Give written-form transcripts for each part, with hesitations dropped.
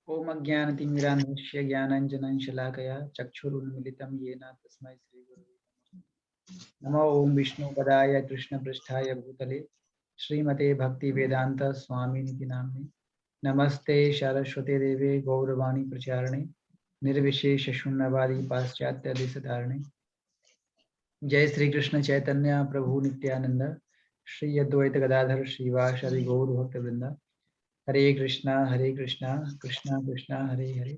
ओम अज्ञानतिमिरान्धस्य ज्ञानाञ्जनं शलाकया चक्षुरुन्मिलितं येन तस्मै श्रीगुरवे नमः। ओम विष्णुपदाय कृष्णपृष्ठाय भूतले श्रीमते भक्तिवेदांत स्वामिनिति नाम्ने नमस्ते सरस्वती देवे गौरवाणी प्रचारणे निर्विशेष शून्यवादी पाश्चात्य देशधारणे। जय श्री कृष्ण चैतन्य प्रभु नित्यानंद श्री अद्वैत गदाधर श्रीवासदि गौर भक्तवृंद। हरे कृष्णा कृष्णा कृष्णा हरे हरे,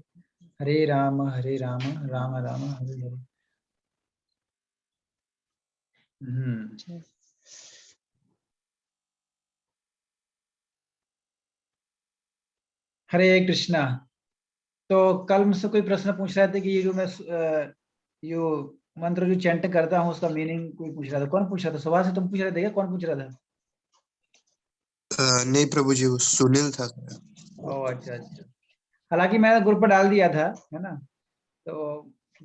हरे राम राम राम हरे हरे। हरे कृष्णा। तो कल मुझसे कोई प्रश्न पूछ रहा था कि ये जो मैं यो मंत्र जो चैंट करता हूँ उसका मीनिंग कोई पूछ रहा था। कौन पूछ रहा था? सुबह से तुम पूछ रहे थे क्या? कौन पूछ रहा था? नहीं प्रभु जी, वो सुनील था। ओह अच्छा अच्छा। हालांकि मैंने ग्रुप पे डाल दिया था, है ना। तो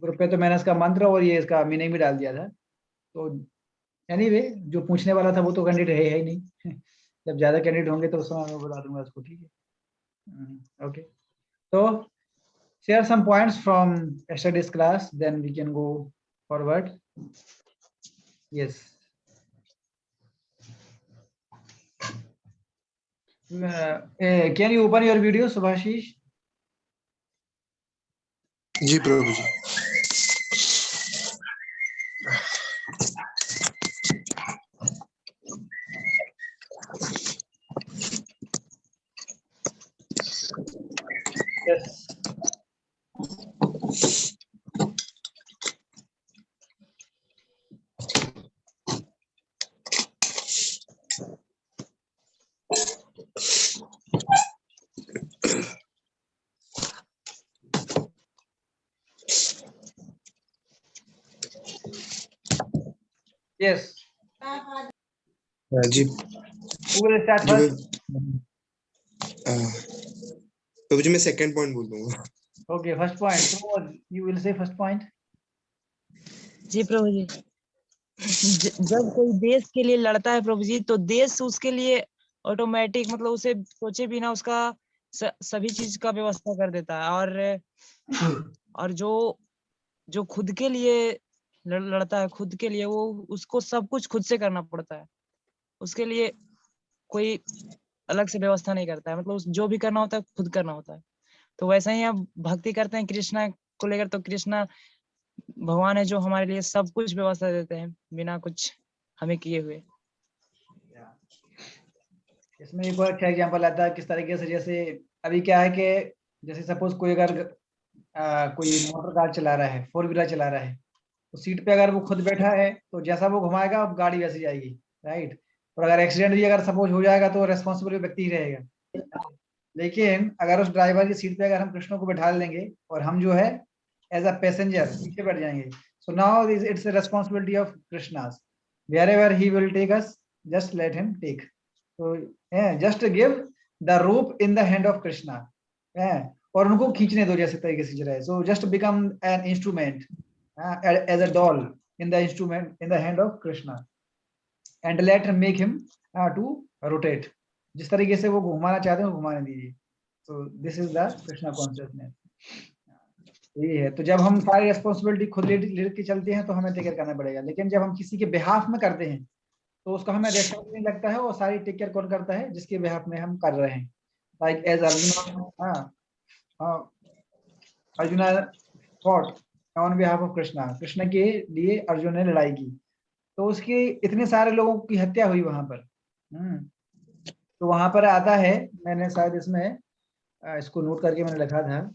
ग्रुप पे तो मैंने इसका मंत्र और ये इसका मीनिंग भी डाल दिया था। तो एनीवे जो पूछने वाला था वो तो कैंडिडेट है ही नहीं। जब ज्यादा कैंडिडेट होंगे तो उस समय मैं बता दूंगा उसको, ठीक है। ओके, तो share some points from yesterday's class, then we can go forward. Yes. Can you open your video, Subhashish? Ji Prabhu ji. Yes. Yes. Ji Who will start first? प्रभु जी मैं सेकंड पॉइंट बोल दूंगा। Okay, first point. So you will say first point. जी प्रभु जी। जब कोई देश के लिए लड़ता है प्रभु जी, तो देश उसके लिए ऑटोमेटिक मतलब उसे सोचे बिना उसका सभी चीज का व्यवस्था कर देता है। और जो खुद के लिए लड़ता है, खुद के लिए, वो उसको सब कुछ खुद से करना पड़ता है। उसके लिए कोई अलग से व्यवस्था नहीं करता है, मतलब जो भी करना होता है खुद करना होता है। तो वैसे ही हम भक्ति करते हैं कृष्णा को लेकर, तो कृष्णा भगवान है जो हमारे लिए सब कुछ व्यवस्था देते हैं बिना कुछ हमें किए हुए। इसमें एक और अच्छा एग्जांपल आता है किस तरीके से, जैसे अभी क्या है कि जैसे सपोज कोई अगर कोई मोटर कार चला रहा है, 4 व्हीलर चला रहा है, तो सीट पे अगर वो खुद बैठा है तो जैसा वो घुमाएगा गाड़ी वैसी जाएगी, राइट। और अगर एक्सीडेंट भी अगर सपोज हो जाएगा तो रेस्पॉन्सिबल व्यक्ति ही रहेगा। लेकिन अगर उस ड्राइवर की सीट पे अगर हम कृष्ण को बैठा लेंगे और हम जो है एज अ पैसेंजर पीछे बैठ जाएंगे, so now it's a responsibility of Krishna's. Wherever he will take us, just let him take. So just give the rope in the hand of Krishna, और उनको खींचने दो जैसे तरीके से चलाए. So just become an instrument, as a doll in the instrument in the hand of Krishna, and let him make him to rotate. जिस तरीके से वो घुमाना चाहते हैं वो घुमाने दीजिए. So this is the Krishna consciousness. ये है। तो जब हम सारी रिस्पॉन्सिबिलिटी खुद ले के चलते हैं तो हमें टेक केयर करना पड़ेगा, लेकिन जब हम किसी के बिहाफ में करते हैं तो उसका हमें रेस्पॉन्स नहीं लगता है, और सारी टेक केयर कौन करता है? जिसके बिहाफ में हम कर रहे हैं। Like as Arjun, Arjun fought on behalf of Krishna, Krishna के लिए अर्जुन ने लड़ाई की, तो उसके इतने सारे लोगों की हत्या हुई वहां पर। तो वहां पर आता है, मैंने शायद इसमें इसको नोट करके मैंने लिखा था,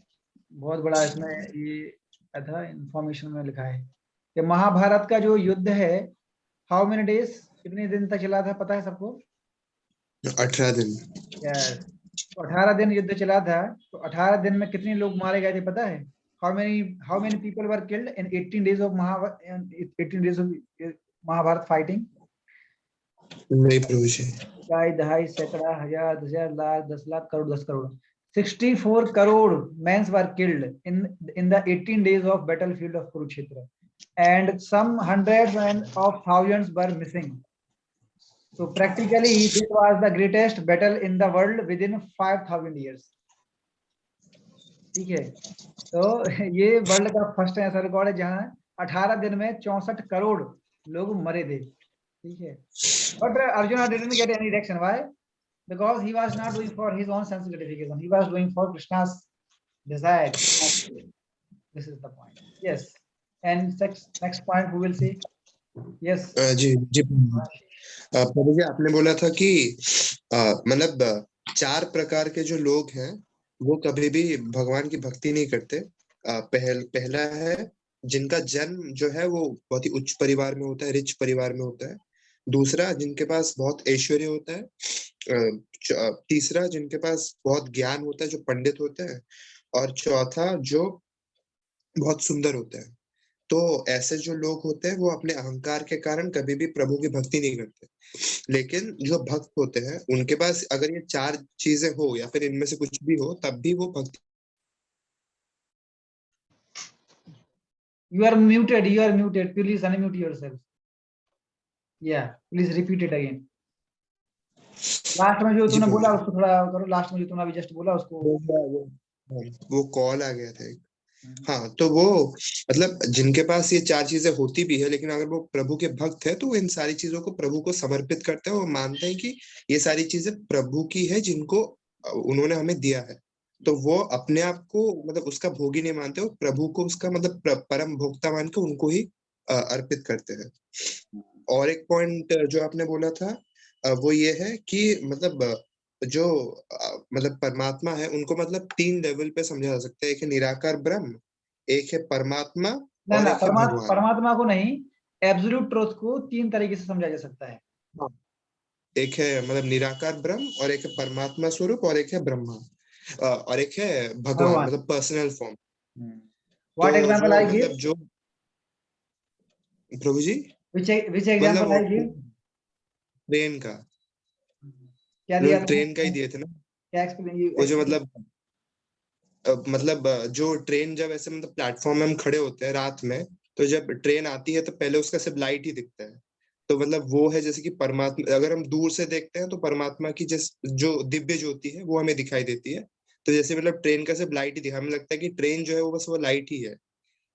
बहुत बड़ा इसमें ये था इंफॉर्मेशन में लिखा है कि महाभारत का जो युद्ध है, हाउ मेनी डेज, कितने दिन तक चला था पता है सबको? 18 दिन। यस, तो 18 दिन युद्ध चला था। तो 18 दिन में कितने लोग मारे गए थे पता है? How many people were killed in 18 days of 18 days of Mahabharata fighting? नहीं प्रभु जी। दहाई सैकड़ा हजार 10,000 lakh 10 lakh crore 10 crore 64 crore men were killed in the 18 days of battlefield of Kurukshetra, and some hundreds and of thousands were missing. So practically this was the greatest battle in the world within 5,000 years. ठीक है, तो ये world का first ऐसा record है जहां 18 दिन में 64 करोड़ लोग मरे थे, ठीक है। But Arjun didn't get any reaction, why? Because he was not doing for his own sense gratification, he was doing for Krishna's desire. This is the point. Yes. And next point who will say? Yes. जी जी प्रभु जी, आपने बोला था कि मतलब 4 प्रकार के जो लोग हैं वो कभी भी भगवान की भक्ति नहीं करते। पहला है जिनका जन्म जो है वो बहुत ही उच्च परिवार में होता है, रिच परिवार में होता है। दूसरा, जिनके पास बहुत ऐश्वर्य होता है। तीसरा, जिनके पास बहुत ज्ञान होता है, जो पंडित होते हैं। और चौथा, जो बहुत सुंदर होता है। तो ऐसे जो लोग होते हैं वो अपने अहंकार के कारण कभी भी प्रभु की भक्ति नहीं करते। लेकिन जो भक्त होते हैं उनके पास अगर ये 4 चीजें हो या फिर इनमें से कुछ भी हो, तब भी वो भक्ति। You are muted, please unmute yourself. Yeah, please repeat it again. Last में जो तूने बोला उसको थोड़ा करो, लास्ट में जो तूने अभी जस्ट बोला उसको। वो कॉल आ गया था एक। हाँ, तो वो मतलब जिनके पास ये 4 चीजें होती भी है, लेकिन अगर वो प्रभु के भक्त है तो वो इन सारी चीजों को प्रभु को समर्पित करते हैं और मानते हैं कि ये सारी चीजें प्रभु की है, जिनको उन्होंने हमें दिया है। तो वो अपने आप को मतलब उसका भोगी नहीं मानते, वो प्रभु को उसका मतलब परम भोक्ता मान के उनको ही अर्पित करते हैं। और एक पॉइंट जो आपने बोला था वो ये है कि मतलब जो मतलब परमात्मा है उनको मतलब 3 लेवल पे समझा जा सकता है। एक है निराकार ब्रह्म, एक है परमात्मा और एक है भगवान। परमात्मा को नहीं, एब्सोल्यूट ट्रुथ को 3 तरीके से समझा जा सकता है। एक है मतलब निराकार ब्रह्म, और एक है परमात्मा स्वरूप, और एक है ब्रह्मा, और एक है भगवान मतलब personal form. What example I give? मतलब जो प्रभु जी which example I give? Train का। क्या दिया? ट्रेन का ही दिए थे ना। क्या एक्सप्लेन? वो जो मतलब जो ट्रेन जब ऐसे मतलब प्लेटफॉर्म में हम खड़े होते हैं रात में, तो जब ट्रेन आती है तो पहले उसका सिर्फ लाइट ही दिखता है। तो मतलब वो है जैसे कि परमात्मा, अगर हम दूर से देखते हैं तो परमात्मा की जो दिव्य ज्योति है वो हमें दिखाई देती है। तो जैसे मतलब ट्रेन का सिर्फ लाइट ही दिखा, हमें लगता है कि ट्रेन जो है वो बस वो लाइट ही है।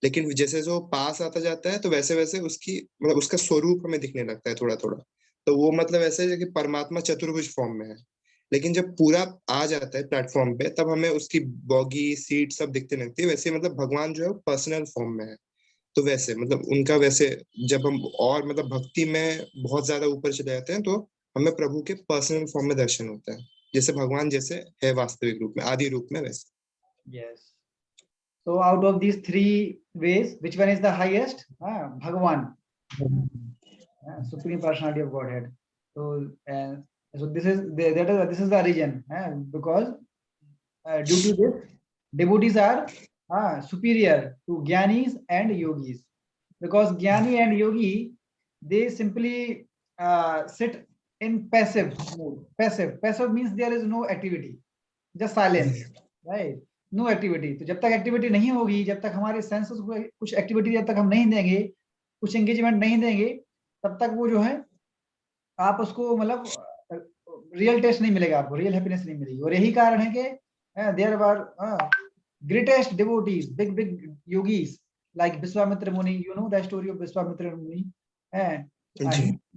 लेकिन जैसे जो पास आता जाता है तो वैसे वैसे उसकी मतलब उसका स्वरूप हमें दिखने लगता है थोड़ा थोड़ा। तो वो मतलब ऐसे है कि परमात्मा चतुर्भुज फॉर्म में है। लेकिन जब पूरा आ जाता है प्लेटफॉर्म पे तब हमें उसकी बॉगी सीट सब दिखते लगती है। वैसे मतलब भगवान जो है वो पर्सनल फॉर्म में है। तो वैसे मतलब उनका वैसे जब हम और मतलब भक्ति में बहुत ज्यादा ऊपर चले जाते हैं तो हमें प्रभु के पर्सनल फॉर्म में दर्शन होता है, जैसे भगवान जैसे है वास्तविक रूप में, आदि रूप में वैसे। Yes. So out of these 3 ways, which one is the highest? Bhagavan, Supreme Personality of Godhead. So this is the reason, because due to this, devotees are superior to Gyanis and Yogis, because Gyani and Yogi, they simply sit in passive mode. Passive means there is no activity, just silence, right? No activity. तो जब तक activity नहीं होगी, जब तक हमारे senses को कुछ एक्टिविटी जब तक हम नहीं देंगे, कुछ एंगेजमेंट नहीं देंगे, तब तक वो जो है आप उसको मतलब रियल टेस्ट नहीं मिलेगा, आपको रियल हैप्पीनेस नहीं मिलेगी। और यही कारण है कि there were greatest devotees, big yogis like Vishwamitra Muni. You know the story of Vishwamitra Muni?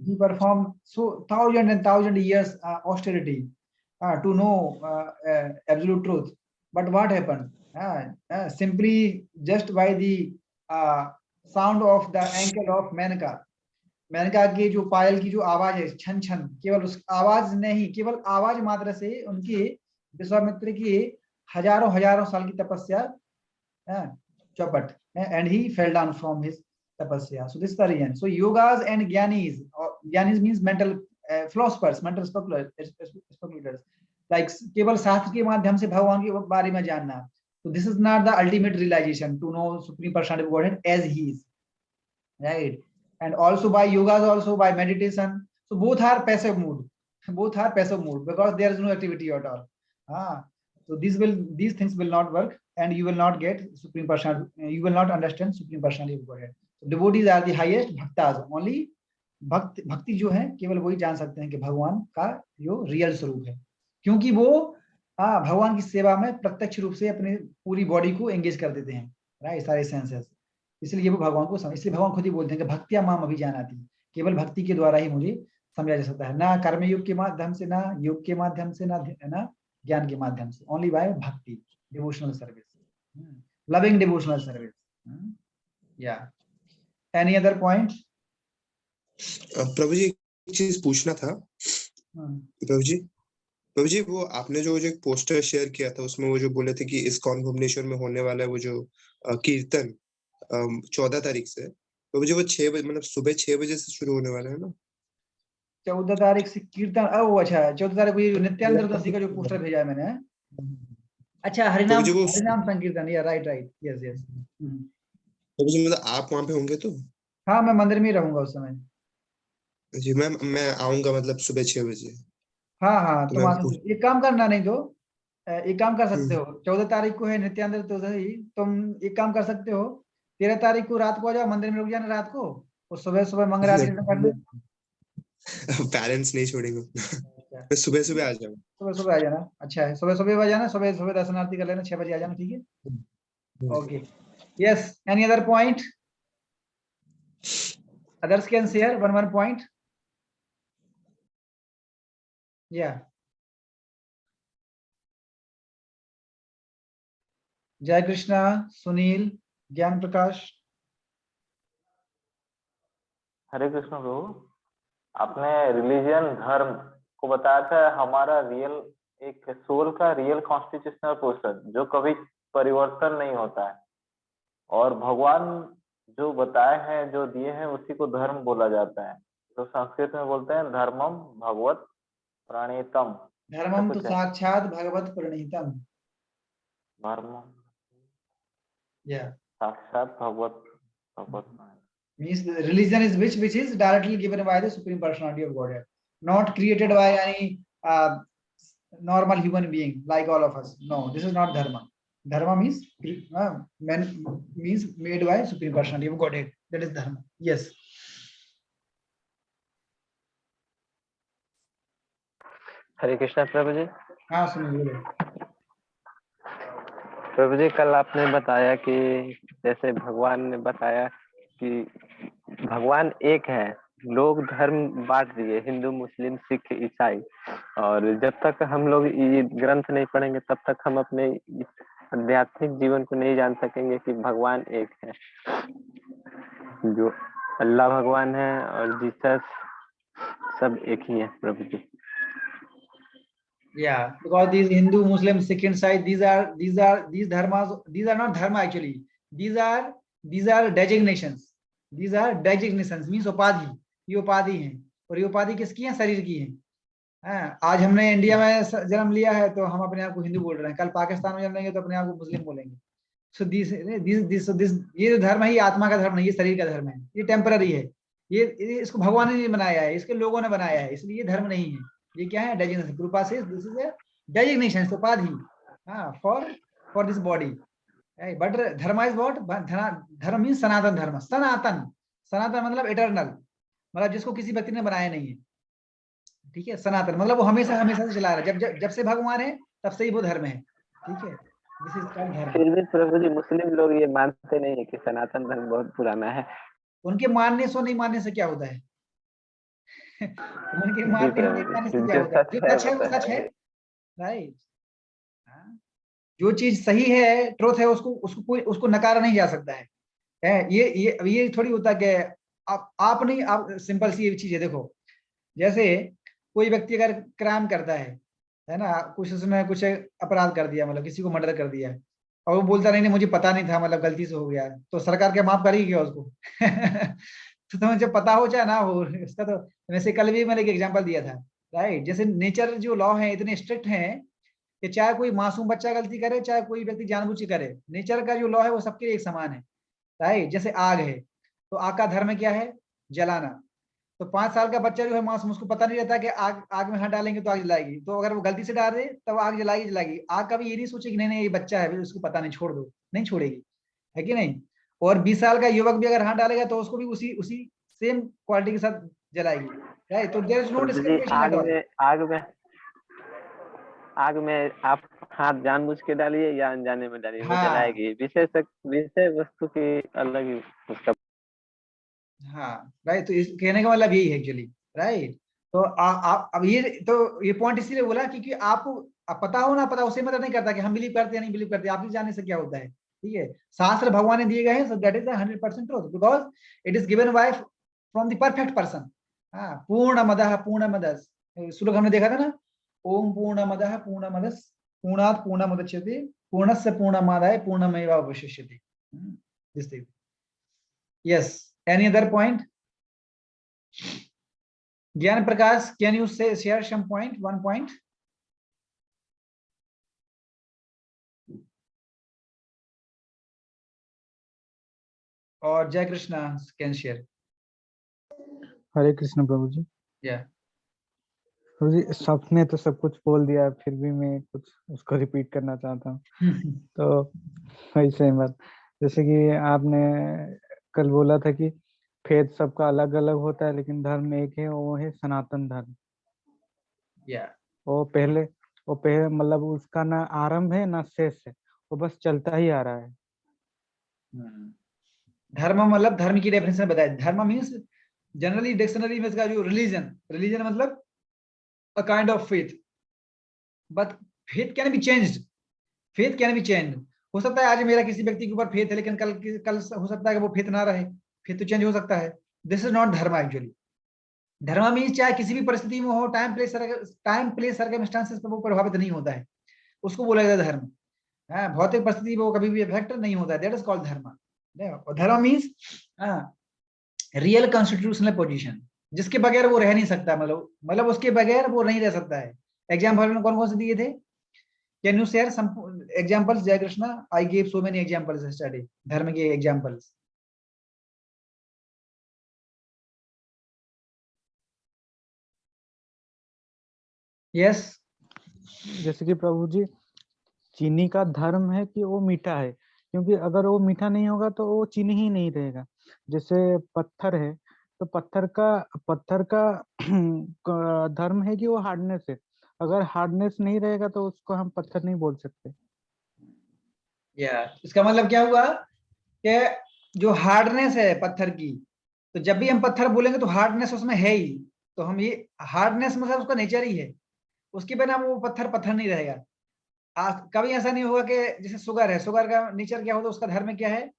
He performed so 1,000 years austerity to know absolute truth. But what happened? Simply just by the sound of the ankle of Menaka, Menaka की जो पायल की जो आवाज है, छन छन, केवल उस आवाज नहीं, केवल आवाज मात्र से उनकी विश्वामित्र की हजारों साल की तपस्या चौपट, and he fell down from his tapasya. So this is the reason. So yogas and gyanis means mental philosophers, mental speculators, like केवल शास्त्र के माध्यम से भगवान के बारे में जानना. So this is not the ultimate realization to know Supreme Personality of Godhead as he is, right? And also by yogas, also by meditation. So both are passive mood, because there is no activity at all. So these things will not work, and you will not get Supreme Personality, you will not understand Supreme Personality of Godhead. So devotees are the highest bhaktas. Only भक्ति जो है केवल वही जान सकते हैं कि भगवान का जो रियल स्वरूप है, क्योंकि वो हाँ, भगवान की सेवा में प्रत्यक्ष रूप से अपनी पूरी बॉडी को एंगेज कर देते हैं, राइट, सारे सेंसेस। इसलिए वो भगवान को समझ, इसलिए भगवान खुद ही बोलते हैं कि भक्तिया माम अभिजानाति, केवल भक्ति के द्वारा ही मुझे समझा जा सकता है, ना कर्म योग के माध्यम से, ना योग के माध्यम से, ना ज्ञान के माध्यम से, ओनली बाय भक्ति, devotional service, loving devotional service. या एनी अदर पॉइंट? प्रभु जी एक चीज पूछना था। प्रभु जी वो आपने जो एक पोस्टर शेयर किया था उसमें वो जो बोले थे कि इस्कॉन भुवनेश्वर में होने वाला है वो जो कीर्तन 14 तारीख से, प्रभु जी वो 6 बजे मतलब सुबह 6 बजे से शुरू होने वाला है ना? 14 तारीख से कीर्तन, अच्छा 14 तारीख को ये नित्यानंद उदासी का जो पोस्टर भेजा है मैंने, अच्छा हरिनाम, हरिनाम संकीर्तन, या राइट राइट, यस यस। प्रभु जी मतलब आप वहां पे होंगे तो? हाँ, मैं मंदिर में ही रहूंगा उस समय जी। मैं आऊंगा मतलब सुबह 6 बजे। हाँ हाँ, तो तुम मैं आ सकते, एक काम करना, नहीं तो एक काम कर सकते हम्म। हो, 14 तारीख को है नित्यानंद उदासी, तुम एक काम कर सकते हो, 13 तारीख को रात को आ जाओ, मंदिर में रुक जाना रात को, और सुबह सुबह मंगल आरती कर लो। पेरेंट्स नहीं छोड़ेंगे। मैं सुबह सुबह आ जाऊंगा। सुबह सुबह आ जाना, अच्छा है, सुबह सुबह आ जाना, सुबह सुबह दर्शनार्थी कर लेना, 6 बजे आ जाना, ठीक है, okay, yes. Any other point? Others can share one point, या जय कृष्णा, सुनील, ज्ञान प्रकाश। हरे कृष्ण प्रभु, आपने रिलीजन धर्म को बताया था, हमारा रियल एक सोल का रियल कॉन्स्टिट्यूशनल पोर्शन जो कभी परिवर्तन नहीं होता है, और भगवान जो बताए हैं जो दिए हैं उसी को धर्म बोला जाता है। तो संस्कृत में बोलते हैं धर्मम भगवत प्रणीतम, धर्मम तो साक्षात भगवत प्रणीतम, धर्मम या साक्षात भगवत प्रणीतम। means the religion is which is directly given by the supreme personality of Godhead, not created by any normal human being like all of us. No, this is not dharma. Dharma means means made by supreme personality of Godhead, that is dharma. Yes. हरे कृष्णा प्रभु जी। हाँ सुनिए। प्रभु जी कल आपने बताया कि जैसे भगवान ने बताया कि भगवान एक है, लोग धर्म बांट दिए, हिंदू मुस्लिम सिख ईसाई, और जब तक हम लोग ये ग्रंथ नहीं पढ़ेंगे तब तक हम अपने आध्यात्मिक जीवन को नहीं जान सकेंगे कि भगवान एक है, जो अल्लाह भगवान है और जीसस सब एक ही है प्रभु जी। Yeah, because these Hindu, Muslim, Sikh inside, these dharmas, these are not dharma actually. These are designations. These are designations means उपाधि, ये उपाधि हैं, और ये उपाधि किसकी है? शरीर की है। आज हमने इंडिया में जन्म लिया है तो हम अपने आप को हिंदू बोल रहे हैं, कल पाकिस्तान में जन्म लेंगे तो अपने आप को मुस्लिम बोलेंगे। सो दिस ये जो धर्म है ये आत्मा का धर्म नहीं, ये शरीर का धर्म है, ये टेम्पररी है, ये इसको भगवान ने बनाया है, इसके लोगों ने बनाया है, इसलिए ये धर्म नहीं है, ये क्या है? डेजिग्नेशन, कृपा से दिस इज ए डेजिग्नेशन, उपाधि, फॉर दिस बॉडी, बट धर्म इज व्हाट? धर्म मींस सनातन धर्म, सनातन, सनातन मतलब इटर्नल, मतलब जिसको किसी व्यक्ति ने बनाया नहीं है, ठीक है, सनातन मतलब वो हमेशा हमेशा से चला रहा है, जब से भगवान है तब से ही वो धर्म है, ठीक है, दिस इज कॉल्ड धर्म। फिर भी प्रभु जी मुस्लिम लोग ये मानते नहीं है कि सनातन धर्म बहुत पुराना है। उनके मानने से नहीं मानने से क्या होता है? उनके मानने नहीं मानने से क्या होता है? जो सच है वो सच है, राइट। जो चीज सही है, ट्रुथ है, उसको नकारा नहीं जा सकता है। ये थोड़ी होता कि आप नहीं, आप सिंपल सी ये चीज है, देखो जैसे कोई व्यक्ति अगर क्राइम करता है ना, कुछ उसने कुछ अपराध कर दिया, मतलब किसी को मर्डर कर दिया, और वो बोलता नहीं मुझे पता नहीं था, मतलब गलती से हो गया, तो सरकार क्या माफ करेगी क्या उसको? तो तुम्हें जब पता हो चाहे ना हो इसका, तो वैसे कल भी मैंने एक एग्जांपल दिया था, राइट। जैसे नेचर जो लॉ है इतने स्ट्रिक्ट हैं कि चाहे कोई मासूम बच्चा गलती करे, चाहे कोई व्यक्ति जानबूझ के करे, नेचर का जो लॉ है वो सबके लिए एक समान है, राइट। जैसे आग है, तो आग का धर्म क्या है? जलाना। तो 5 साल का बच्चा जो है मासूम, उसको पता नहीं रहता कि आग में हाथ डालेंगे तो आग जलाएगी, तो अगर वो गलती से डाल दे तब आग जलाएगी। आग कभी ये नहीं सोचेगी नहीं ये बच्चा है, उसको पता नहीं, छोड़ दो, नहीं छोड़ेगी, है कि नहीं? और 20 साल का युवक भी अगर हाथ डालेगा तो उसको भी उसी सेम क्वालिटी के साथ जलाएगी, राइट। तो there is no discrimination at all. आग में आप हाथ जानबूझ के डालिए या अनजाने में डालिए, वो हाँ जलाएगी। विषय वस्तु की अलग ही उसका। हाँ राइट। तो इस कहने का मतलब यही है एक्चुअली, राइट। तो अब ये पॉइंट इसीलिए बोला क्योंकि आपको पता हो ना पता, उसे मतलब नहीं करता कि हम बिलीव करते हैं नहीं बिलीव करते, आपके जाने से क्या होता है, ठीक है। शास्त्र भगवान ने दिए गए हैं, so that is 100% truth because it is given by from the perfect person. हाँ, पूर्णमदः पूर्णमदस्, श्लोक हमने देखा था ना, ओम पूर्णमदः पूर्णमदस् पूर्णात् पूर्णमुदच्यते पूर्णस्य पूर्णमादाय पूर्णमेवावशिष्यते। This thing. Yes. Any other point? Gyan Prakash, can you share some point? One point. Or Jai Krishna can share. Hare Krishna प्रभु जी। Yeah. प्रभु जी सबने तो सब कुछ बोल दिया, फिर भी मैं कुछ उसको रिपीट करना चाहता हूँ। तो ऐसे बात, जैसे कि आपने कल बोला था कि फेद सबका अलग अलग होता है लेकिन धर्म एक है, वो है सनातन धर्म। Yeah. वो पहले मतलब उसका ना आरंभ है ना शेष है, वो बस चलता ही आ रहा है। धर्म मतलब धर्म की डेफिनेशन बताया। धर्म मीन्स जनरली डिक्शनरी में इसका जो रिलीजन मतलब a kind of faith, but faith can be changed. Faith can be change. हो सकता है आज मेरा किसी व्यक्ति के ऊपर फेथ है लेकिन कल हो सकता है कि वो फेथ ना रहे, फेथ तो चेंज हो सकता है। दिस इज नॉट धर्म एक्चुअली। धर्म मीन्स चाहे किसी भी परिस्थिति में हो, टाइम प्लेस सर्कमस्टांसेस पर वो प्रभावित नहीं होता है, उसको बोला जाता है धर्म। भौतिक परिस्थिति वो कभी भी इफेक्ट नहीं होता है, दैट इज कॉल्ड धर्म। धर्म मीन्स रियल कॉन्स्टिट्यूशनल पोजीशन, जिसके बगैर वो रह नहीं सकता, मतलब उसके बगैर वो नहीं रह सकता है। एग्जाम्पल कौन कौन से दिए थे? Can you share some examples Jay Krishna? I gave so many examples study, धर्म के एग्जाम्पल्स। यस। जैसे कि प्रभु जी चीनी का धर्म है कि वो मीठा है, क्योंकि अगर वो मीठा नहीं होगा तो वो चीनी ही नहीं रहेगा। जैसे पत्थर है तो पत्थर का धर्म है कि वो हार्डनेस है, अगर हार्डनेस नहीं रहेगा तो उसको हम पत्थर नहीं बोल सकते। इसका मतलब क्या हुआ कि जो हार्डनेस है पत्थर की, तो जब भी हम पत्थर बोलेंगे तो हार्डनेस उसमें है ही, तो हम ये हार्डनेस मतलब उसका नेचर ही है, उसके बिना वो पत्थर नहीं रहेगा। कभी ऐसा नहीं होगा कि जैसे शुगर है, शुगर का नेचर क्या होता है, उसका धर्म क्या है,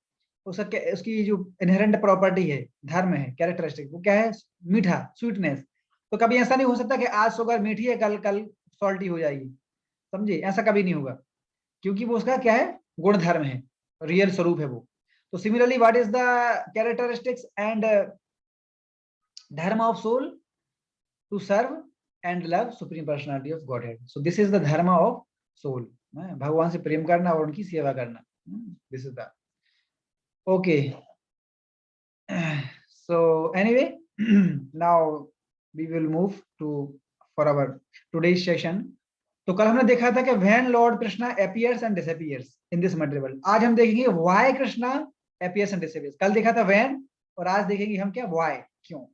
उसकी जो इनहेरेंट प्रॉपर्टी है, धर्म है, कैरेक्टरिस्टिक, वो क्या है? मीठा, स्वीटनेस। तो कभी ऐसा नहीं हो सकता कि आज शुगर मीठी है कल सॉल्टी हो जाएगी, समझे? ऐसा कभी नहीं होगा, क्योंकि वो उसका क्या है? गुण धर्म है, रियल स्वरूप है वो। तो similarly what is the characteristics and dharma of soul? To serve and love supreme personality of Godhead. So this is the dharma of soul, भगवान से प्रेम करना और उनकी सेवा करना। This is the okay. So anyway, now we will move to for our today's session. तो कल हमने देखा था कि when Lord Krishna appears and disappears in this material world, आज हम देखेंगे why Krishna appears and disappears। कल देखा था when, और आज देखेंगे हम क्या why, क्यों।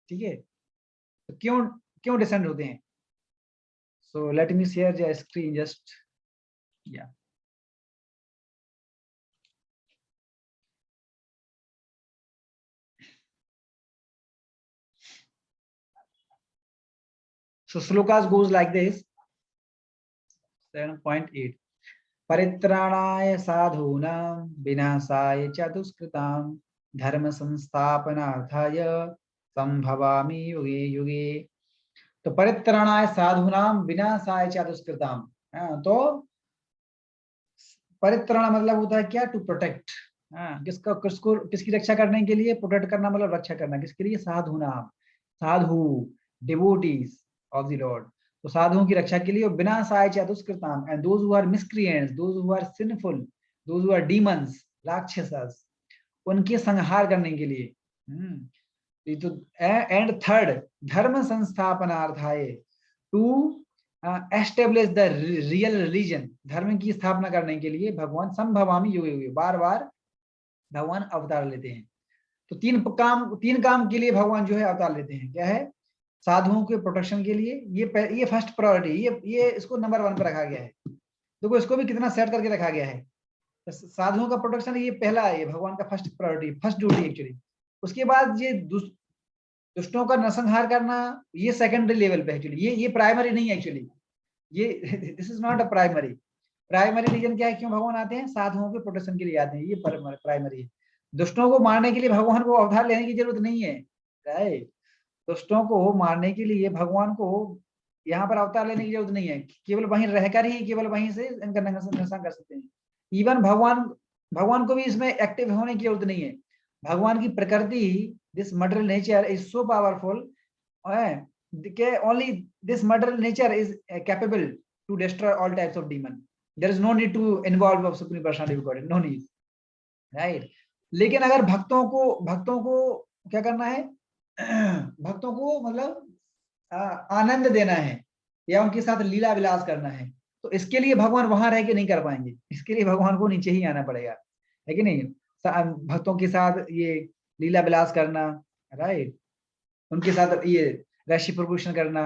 ठीक है, तो क्यों डिसेंड होते हैं। So let me share the screen just, yeah. So slokas goes like this. 7.8 परित्राणाय साधूनां विनाशाय च दुष्कृतां धर्म संस्थापनार्थाय संभवामि युगे युगे। तो परित्राणाय साधूनां विनाशाय च दुष्कृतां, तो परित्राण मतलब होता है क्या? To protect. किसकी रक्षा करने के लिए? प्रोटेक्ट करना मतलब रक्षा करना, किसके लिए? साधूनां, sadhu, devotees of the Lord. तो साधुओं की रक्षा के लिए, और विनाशाय च दुष्कृताम, and those who are miscreants, those who are sinful, those who are demons, rakshasas, उनके संहार करने के लिए। तो एंड थर्ड, धर्म संस्थापनार्थाय, to establish the real religion, धर्म की स्थापना करने के लिए भगवान संभवामी युगे युगे, बार बार भगवान अवतार लेते हैं। तो तीन काम के लिए भगवान जो है अवतार लेते हैं। क्या है? साधुओं के प्रोटेक्शन के लिए ये फर्स्ट प्रायोरिटी, ये इसको नंबर 1 पर रखा गया है। देखो इसको भी कितना सेट करके रखा गया है। तो साधुओं का प्रोटेक्शन ये पहला है, भगवान का first priority, first duty actually. उसके बाद ये दुष्टों का नरसंहार करना ये सेकेंडरी लेवल पे एक्चुअली, ये प्राइमरी नहीं है एक्चुअली, ये this is not a primary. Primary reason क्या है, क्यों भगवान आते हैं, साधुओं के प्रोटेक्शन के लिए आते हैं, ये प्राइमरी है। दुष्टों को मारने के लिए भगवान को अवतार लेने की जरूरत नहीं है, राइट। दुष्टों को मारने के लिए भगवान को यहाँ पर अवतार लेने की जरूरत नहीं है, केवल वहीं रहकर ही केवल वहीं से इनका नरसंहार कर सकते हैं। इवन भगवान को भी इसमें एक्टिव होने की जरूरत नहीं है। भगवान की प्रकृति, this material nature is so powerful, only this material nature is capable to destroy all types of demon. There is no need to involve of supreme personality of Godhead, no need, right? लेकिन अगर भक्तों को क्या करना है, भक्तों को मतलब आनंद देना है या उनके साथ लीला विलास करना है, तो इसके लिए भगवान वहां रह के नहीं कर पाएंगे, इसके लिए भगवान को नीचे ही आना पड़ेगा, है कि नहीं। भक्तों के साथ ये लीला विलास करना, राइट, उनके साथ ये रेसिप्रोकेशन करना,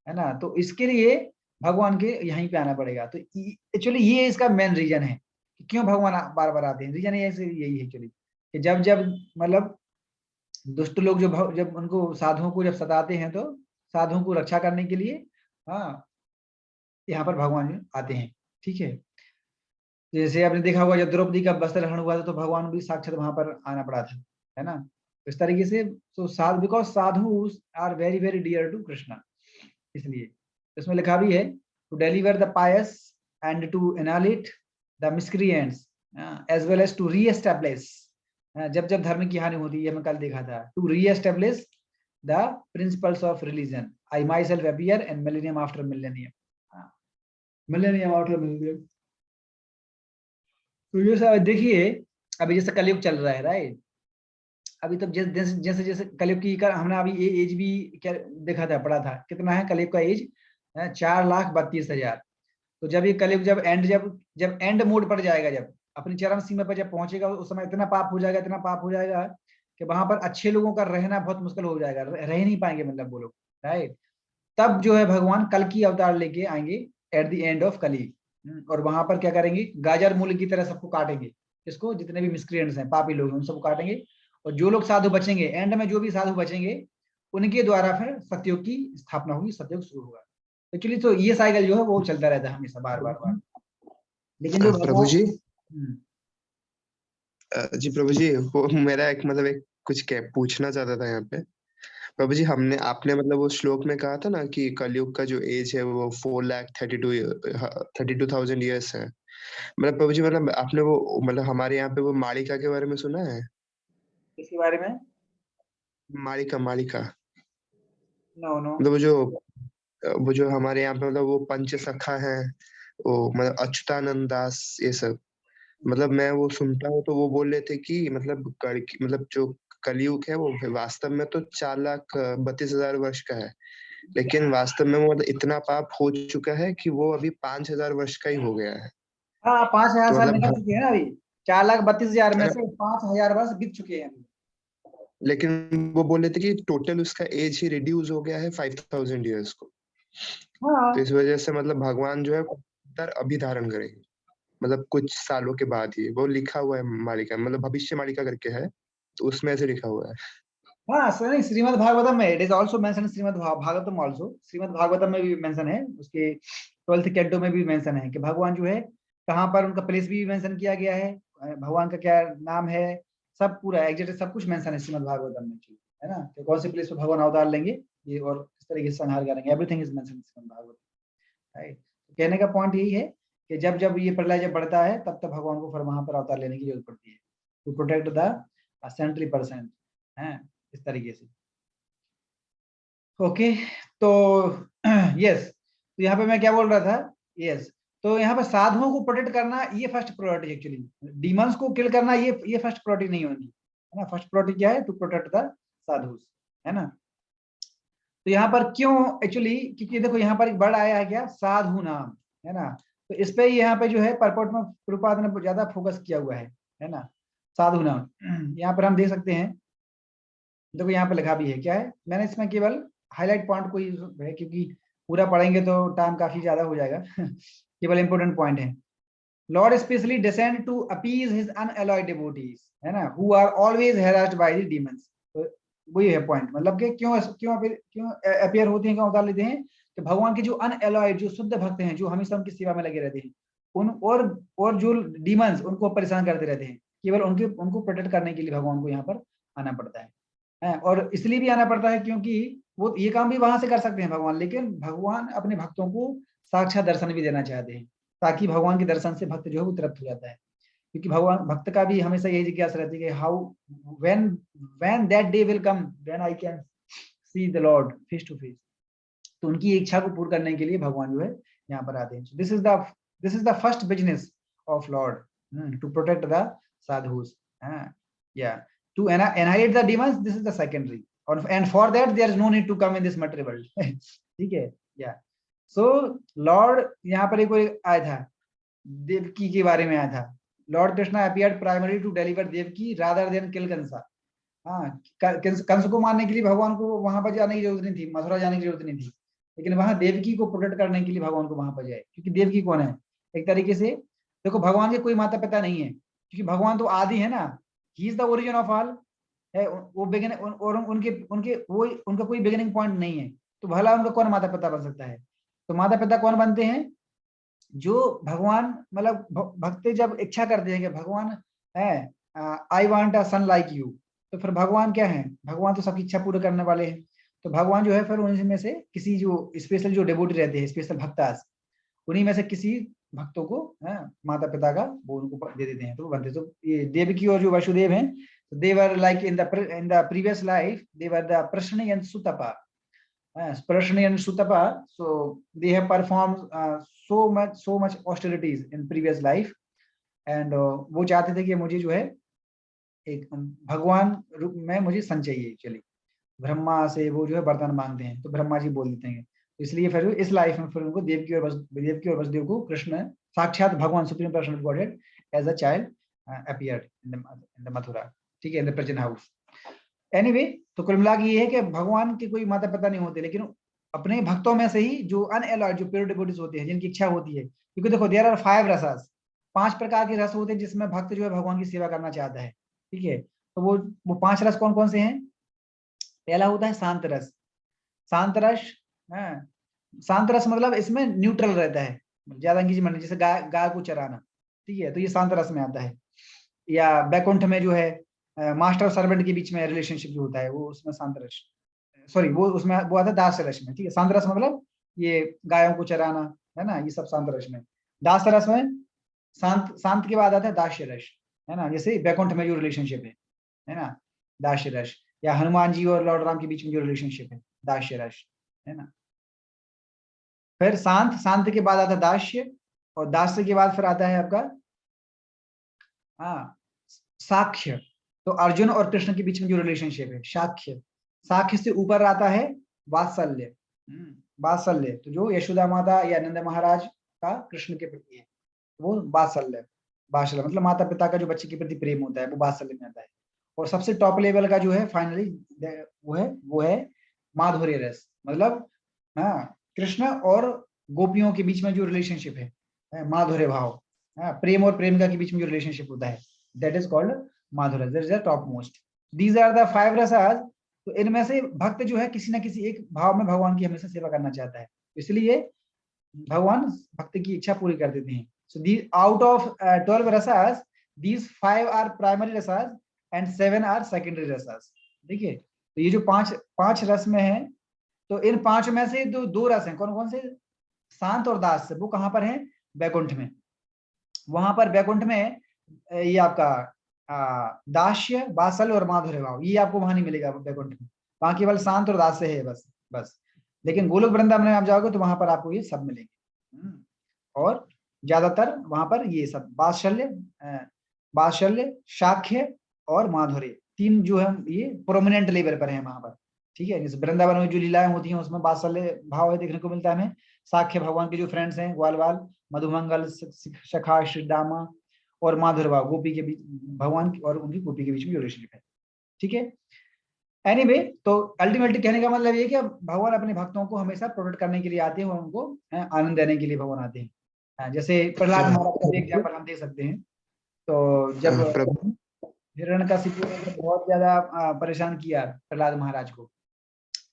है ना, तो इसके लिए भगवान के यहीं पे आना पड़ेगा। तो एक्चुअली ये इसका मेन रीजन है कि क्यों भगवान बार बार आते हैं। रीजन यही है एक्चुअली कि जब मतलब दुष्ट लोग जब उनको साधुओं को जब सताते हैं, तो साधुओं को रक्षा करने के लिए यहाँ पर भगवान आते हैं, ठीक है। जैसे आपने देखा होगा जब द्रौपदी का वस्त्र हरण हुआ था, तो भगवान भी साक्षात वहां पर आना पड़ा था, है ना। इस तरीके से तो because sadhu are very very dear to Krishna, इसलिए इसमें लिखा भी है to deliver the pious and to annihilate the miscreants as well as to reestablish, जब धर्म की हानि होती है, मैं कल देखा था, to reestablish the principles of religion, I myself appear and millennium after millennium, millennium after millennium. तो ये सब देखिए, अभी जैसे कलयुग चल रहा है, राइट, अभी तब जैसे जैसे कलयुग की हमने अभी ये एज भी क्या देखा था, पढ़ा था, कितना है कलयुग का एज, 4,32,000। तो जब ये कलयुग जब एंड मोड पर जाएगा, जब अपनी चरम सीमा पर जब पहुंचेगा, उस समय इतना पाप हो जाएगा, इतना पाप हो जाएगा कि वहां पर अच्छे लोगों का रहना बहुत मुश्किल हो जाएगा, रह ही नहीं पाएंगे मतलब वो लोग, राइट। तब जो है भगवान कल की अवतार लेके आएंगे एट द एंड ऑफ कली, और वहां पर क्या करेंगे, गाजर मूल की तरह सबको काटेंगे, इसको जितने भी मिसक्रिएंट्स हैं, पापी लोग हैं, उन सबको काटेंगे, और जो लोग साधु बचेंगे, एंड में जो भी साधु बचेंगे, उनके द्वारा फिर सत्ययुग की स्थापना होगी, सत्ययुग शुरू होगा। एक्चुअली तो ये साइकिल जो है वो चलता रहता है हमेशा, बार बार। लेकिन जो प्रभु जी, जी प्रभु जी, वो मेरा एक मतलब एक कुछ पूछना चाहता था यहाँ पे। प्रभु जी, आपने मतलब वो श्लोक में कहा था ना कि कलयुग का जो एज है वो 4,32,000 ईयर्स है। मतलब प्रभु जी, मतलब आपने वो मतलब हमारे यहाँ पे वो मालिका के बारे में सुना है? किसके बारे में? मालिका नो मतलब वो जो हमारे यहाँ पे मतलब वो पंच सखा है, वो मतलब अच्युतानंद दास, ये सब, मतलब मैं वो सुनता हूँ तो वो बोल रहे थे कि मतलब जो कलयुग है वो वास्तव में तो 4,32,000 वर्ष का है, लेकिन वास्तव में वो मतलब इतना पाप हो चुका है कि वो अभी 5,000 वर्ष का ही हो गया है। हाँ, 5,000 तो साल मतलब निकल चुके हैं ना, अभी 4,32,000 में से 5,000 वर्ष बीत चुके हैं। लेकिन वो बोल रहे थे कि टोटल उसका एज ही रिड्यूस हो गया है 5,000 ईयर्स को। हाँ, तो इस वजह से मतलब भगवान जो है अभी धारण करेंगे, मतलब कुछ सालों के बाद ही। वो लिखा हुआ है मालिका, मतलब भविष्य मालिका करके है, तो उसमें ऐसे लिखा हुआ है। हाँ, नहीं, श्रीमद् भागवतम में it is also mention, Shrimad Bhagavatam also, Shrimad Bhagavatam में भी मेंशन है, उसके 12th कैंटो में भी मेंशन है कि भगवान जो है कहाँ पर, उनका प्लेस भी मेंशन किया गया है, भगवान का क्या नाम है, सब पूरा एग्जैक्ट सब कुछ मेंशन है श्रीमद् भागवतम में, है ना, कि कौन सी प्लेस पर भगवान अवतार लेंगे ये और किस तरीके से संहार करेंगे, everything is mention in Shrimad Bhagavatam, right. कहने का पॉइंट यही है कि जब ये प्रलय जब बढ़ता है, तब भगवान को फिर वहां पर अवतार लेने की जरूरत पड़ती है, to protect the central person, है, इस तरीके से। ओके, तो यस, तो यहाँ पे मैं क्या बोल रहा था, यस, तो यहाँ पे साधुओं को प्रोटेक्ट करना ये फर्स्ट प्रायोरिटी, एक्चुअली डीमंस को किल करना ये फर्स्ट प्रायोरिटी नहीं होगी, है ना। फर्स्ट प्रायोरिटी क्या है, टू प्रोटेक्ट द साधु, है ना। तो यहाँ पर क्यों, एक्चुअली क्योंकि देखो यहाँ पर एक वर्ड आया है क्या, साधु नाम, है ना, तो इस पे यहाँ पे जो है परपोर्ट में प्रभुपाद ने ज्यादा फोकस किया हुआ है ना, साधु नाम। यहाँ पर हम देख सकते हैं, देखो यहाँ पे लिखा भी है, क्या है, मैंने इसमें केवल हाईलाइट पॉइंट कोई है, क्योंकि पूरा पढ़ेंगे तो टाइम काफी ज्यादा हो जाएगा। केवल इंपोर्टेंट पॉइंट है। Lord specially descend to appease his unalloyed devotees, है ना, who are always harassed by the demons. तो वही है पॉइंट, मतलब कि क्यों अपीयर होते हैं, क्यों उतार लेते हैं, कि भगवान के जो अनएलॉयड, जो शुद्ध भक्त हैं, जो हमेशा उनकी सेवा में लगे रहते हैं, उन और जो डीमंस उनको परेशान करते रहते हैं, केवल उनको प्रोटेक्ट करने के लिए भगवान को यहाँ पर आना पड़ता है। और इसलिए भी आना पड़ता है क्योंकि वो ये काम भी वहां से कर सकते हैं भगवान, लेकिन भगवान अपने भक्तों को साक्षात दर्शन भी देना चाहते हैं, ताकि भगवान के दर्शन से भक्त जो है वो तृप्त हो जाता है। क्योंकि भगवान भक्त का भी हमेशा यही जिज्ञासा रहती है कि how when that day will come when I can see the lord face to face. तो उनकी इच्छा को पूर्ण करने के लिए भगवान जो है यहाँ पर आते हैं। This is the first business of Lord, to protect the sadhus, या to annihilate the demons, this is the secondary, and for that there is no need to come in this material world। ठीक है, या सो Lord यहाँ पर एक आया था, देवकी के बारे में आया था। Lord Krishna appeared primary to deliver Devaki rather than kill Kansa. Kansa को मारने के लिए भगवान को वहां पर जाने की जरूरत नहीं थी, मथुरा जाने की जरूरत नहीं थी, लेकिन वहां देवकी को प्रोटेक्ट करने के लिए भगवान को वहां पर जाए। क्योंकि देवकी कौन है, एक तरीके से देखो भगवान के कोई माता पिता नहीं है, क्योंकि भगवान तो आदि है ना, he is the origin of all है, वो बिगिन और उनका कोई बिगिनिंग पॉइंट नहीं है, तो भला उनका कौन माता पिता बन सकता है। तो माता पिता कौन बनते हैं, जो भगवान, मतलब भक्त जब इच्छा करते हैं कि भगवान है I want a son like you, तो फिर भगवान क्या है, भगवान तो सबकी इच्छा पूरी करने वाले हैं। तो भगवान जो है फिर उनमें से किसी जो स्पेशल जो डिवोटी रहते हैं, स्पेशल भक्तास, उन्हीं में से किसी भक्तों को माता पिता का वो उनको दे देते हैं, तो बनते। तो ये देवकी और जो वसुदेव हैं, they were like in the previous life they were the Prashni and Sutapa, Prashni and Sutapa, so they have performed so much austerities in previous life, and वो चाहते थे कि मुझे जो है एक भगवान रूप में मुझे सन चाहिए। चलिए ब्रह्मा से वो जो है वरदान मांगते हैं, तो ब्रह्मा जी बोल देते हैं, इसलिए फिर इस लाइफ में फिर उनको देवकी और वसुदेव को कृष्ण साक्षात भगवान supreme person of Godhead as a child appeared in the Mathura, ठीक है, in the present house. Anyway, तो कुल मिला के ये है कि भगवान के कोई माता पिता नहीं होते, लेकिन अपने भक्तों में से ही जो अनएलॉयड, जो प्योर डिवोटीज होते हैं, जिनकी इच्छा होती है, क्योंकि देखो देयर आर 5 रसास, 5 प्रकार के रस होते हैं जिसमें भक्त जो है भगवान की सेवा करना चाहता है, ठीक है। तो वो 5 रस कौन कौन से हैं। पहला होता है शांत रस। शांत रस मतलब इसमें न्यूट्रल रहता है, ज्यादा अंग्रेजी में, जैसे गाय को चराना, ठीक है, तो ये शांत रस में आता है। या बैकुंठ में जो है मास्टर और सर्वेंट के बीच में रिलेशनशिप जो होता है, वो उसमें शांत रस, सॉरी वो उसमें वो आता है दास रस में, ठीक है। शांत रस मतलब ये गायों को चराना, है ना, ये सब शांत रस में। दास रस में शांत के बाद आता है दास्य रस, है ना, जैसे बैकुंठ में जो रिलेशनशिप है ना, दास्य रस। या हनुमान जी और लॉर्ड राम के बीच में जो रिलेशनशिप है, दास्य रस, है ना। फिर शांत के बाद आता है दास्य, और दास्य के बाद फिर आता है आपका साक्ष्य। तो अर्जुन और कृष्ण के बीच में जो रिलेशनशिप है, साक्ष्य से ऊपर आता है वात्सल्य। वात्सल्य तो जो यशोदा माता या नंद महाराज का कृष्ण के प्रति है, वो वात्सल्य मतलब माता पिता का जो बच्चे के प्रति प्रेम होता है, वो वात्सल्य में आता है। और सबसे टॉप लेवल का जो है फाइनली वो है माधुर्य रस, मतलब कृष्ण और गोपियों के बीच में जो रिलेशनशिप है, माधुर्य भाव, प्रेम और प्रेमिका के बीच में जो रिलेशनशिप होता है, दैट इज कॉल्ड माधुर्य, that is the topmost. These are the 5 रसास। तो इनमें से भक्त जो है किसी ना किसी एक भाव में भगवान की हमेशा सेवा करना चाहता है, इसलिए भगवान भक्त की इच्छा पूरी कर देते हैं। So the out of 12 rasas, these 5 are primary rasas and 7 are secondary rasas. देखिए, तो ये जो पांच रस में है, तो इन 5 में से दो रस हैं, कौन कौन से, शांत और दास, वो कहां पर है, बैकुंठ में। वहां पर बैकुंठ में ये आपका दास्य, वात्सल्य और माधुर्य भाव, ये आपको वहां नहीं मिलेगा बैकुंठ में, वहां केवल शांत और दास्य है बस। लेकिन गोलोक वृंदावन में आप जाओगे तो वहां पर आपको ये सब मिलेंगे, और ज्यादातर वहां पर ये सब वात्सल्य, शाक्य और माधुर्य, 3 जो है ये प्रोमिनेंट लेवल पर है वहां पर, ठीक है। जैसे वृंदावन में जो लीलाएं होती हैं उसमें वात्सल्य भाव है देखने को मिलता है हमें। शाक्य भगवान के जो फ्रेंड्स हैं, ग्वालवाल, मधुमंगल, सखा, श्रीदामा, और माधुर्य भाव गोपी के बीच, भगवान और उनकी गोपी के बीच में जो रिलेशनशिप है, ठीक है। एनीवे तो अल्टीमेटली कहने का मतलब ये कि भगवान अपने भक्तों को हमेशा प्रोटेक्ट करने के लिए आते हैं और उनको आनंद देने के लिए भगवान आते हैं। जैसे प्रहलाद महाराज का एग्जाम्पल हम दे सकते हैं। तो जब प्रभु हिरण्यकशिपु ने बहुत ज्यादा परेशान किया प्रहलाद महाराज को,